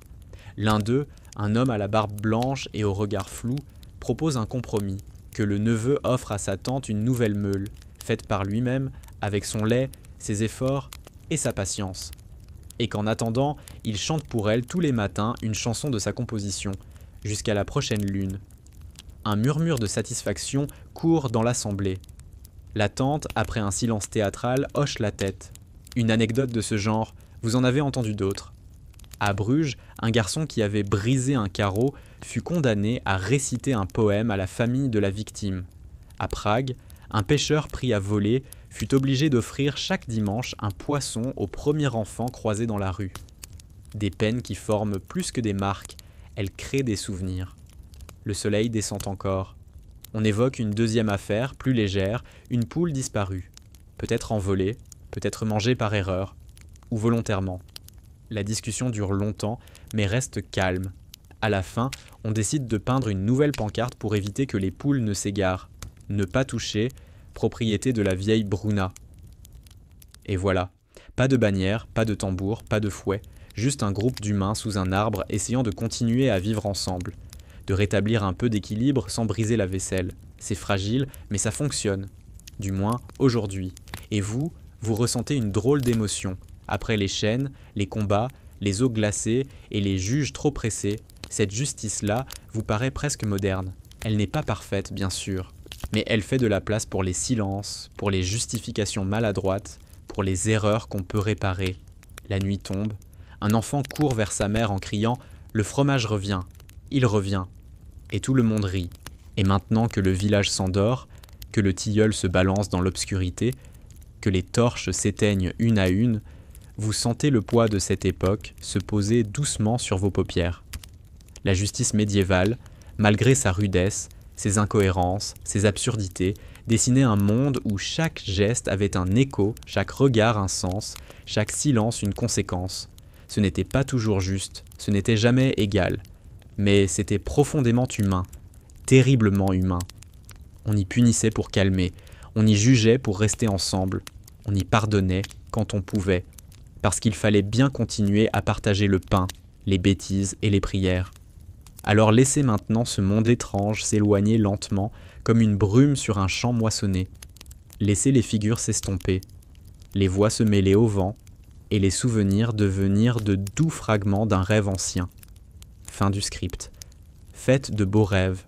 L'un d'eux, un homme à la barbe blanche et au regard flou, propose un compromis, que le neveu offre à sa tante une nouvelle meule, faite par lui-même, avec son lait, ses efforts et sa patience. Et qu'en attendant, il chante pour elle tous les matins une chanson de sa composition, jusqu'à la prochaine lune. Un murmure de satisfaction court dans l'assemblée. La tante, après un silence théâtral, hoche la tête. Une anecdote de ce genre, vous en avez entendu d'autres. À Bruges, un garçon qui avait brisé un carreau fut condamné à réciter un poème à la famille de la victime. À Prague, un pêcheur pris à voler fut obligé d'offrir chaque dimanche un poisson au premier enfant croisé dans la rue. Des peines qui forment plus que des marques, elles créent des souvenirs. Le soleil descend encore. On évoque une deuxième affaire, plus légère, une poule disparue. Peut-être envolée, peut-être mangée par erreur, ou volontairement. La discussion dure longtemps, mais reste calme. À la fin, on décide de peindre une nouvelle pancarte pour éviter que les poules ne s'égarent. Ne pas toucher, propriété de la vieille Bruna. Et voilà. Pas de bannière, pas de tambour, pas de fouet, juste un groupe d'humains sous un arbre essayant de continuer à vivre ensemble. De rétablir un peu d'équilibre sans briser la vaisselle. C'est fragile, mais ça fonctionne. Du moins, aujourd'hui. Et vous, vous ressentez une drôle d'émotion. Après les chaînes, les combats, les eaux glacées et les juges trop pressés, cette justice-là vous paraît presque moderne. Elle n'est pas parfaite, bien sûr, mais elle fait de la place pour les silences, pour les justifications maladroites, pour les erreurs qu'on peut réparer. La nuit tombe, un enfant court vers sa mère en criant « Le fromage revient !» Il revient. Et tout le monde rit. Et maintenant que le village s'endort, que le tilleul se balance dans l'obscurité, que les torches s'éteignent une à une, vous sentez le poids de cette époque se poser doucement sur vos paupières. La justice médiévale, malgré sa rudesse, ses incohérences, ses absurdités, dessinait un monde où chaque geste avait un écho, chaque regard un sens, chaque silence une conséquence. Ce n'était pas toujours juste, ce n'était jamais égal, mais c'était profondément humain, terriblement humain. On y punissait pour calmer, on y jugeait pour rester ensemble, on y pardonnait quand on pouvait, parce qu'il fallait bien continuer à partager le pain, les bêtises et les prières. Alors laissez maintenant ce monde étrange s'éloigner lentement comme une brume sur un champ moissonné. Laissez les figures s'estomper, les voix se mêler au vent et les souvenirs devenir de doux fragments d'un rêve ancien. Fin du script. Faites de beaux rêves.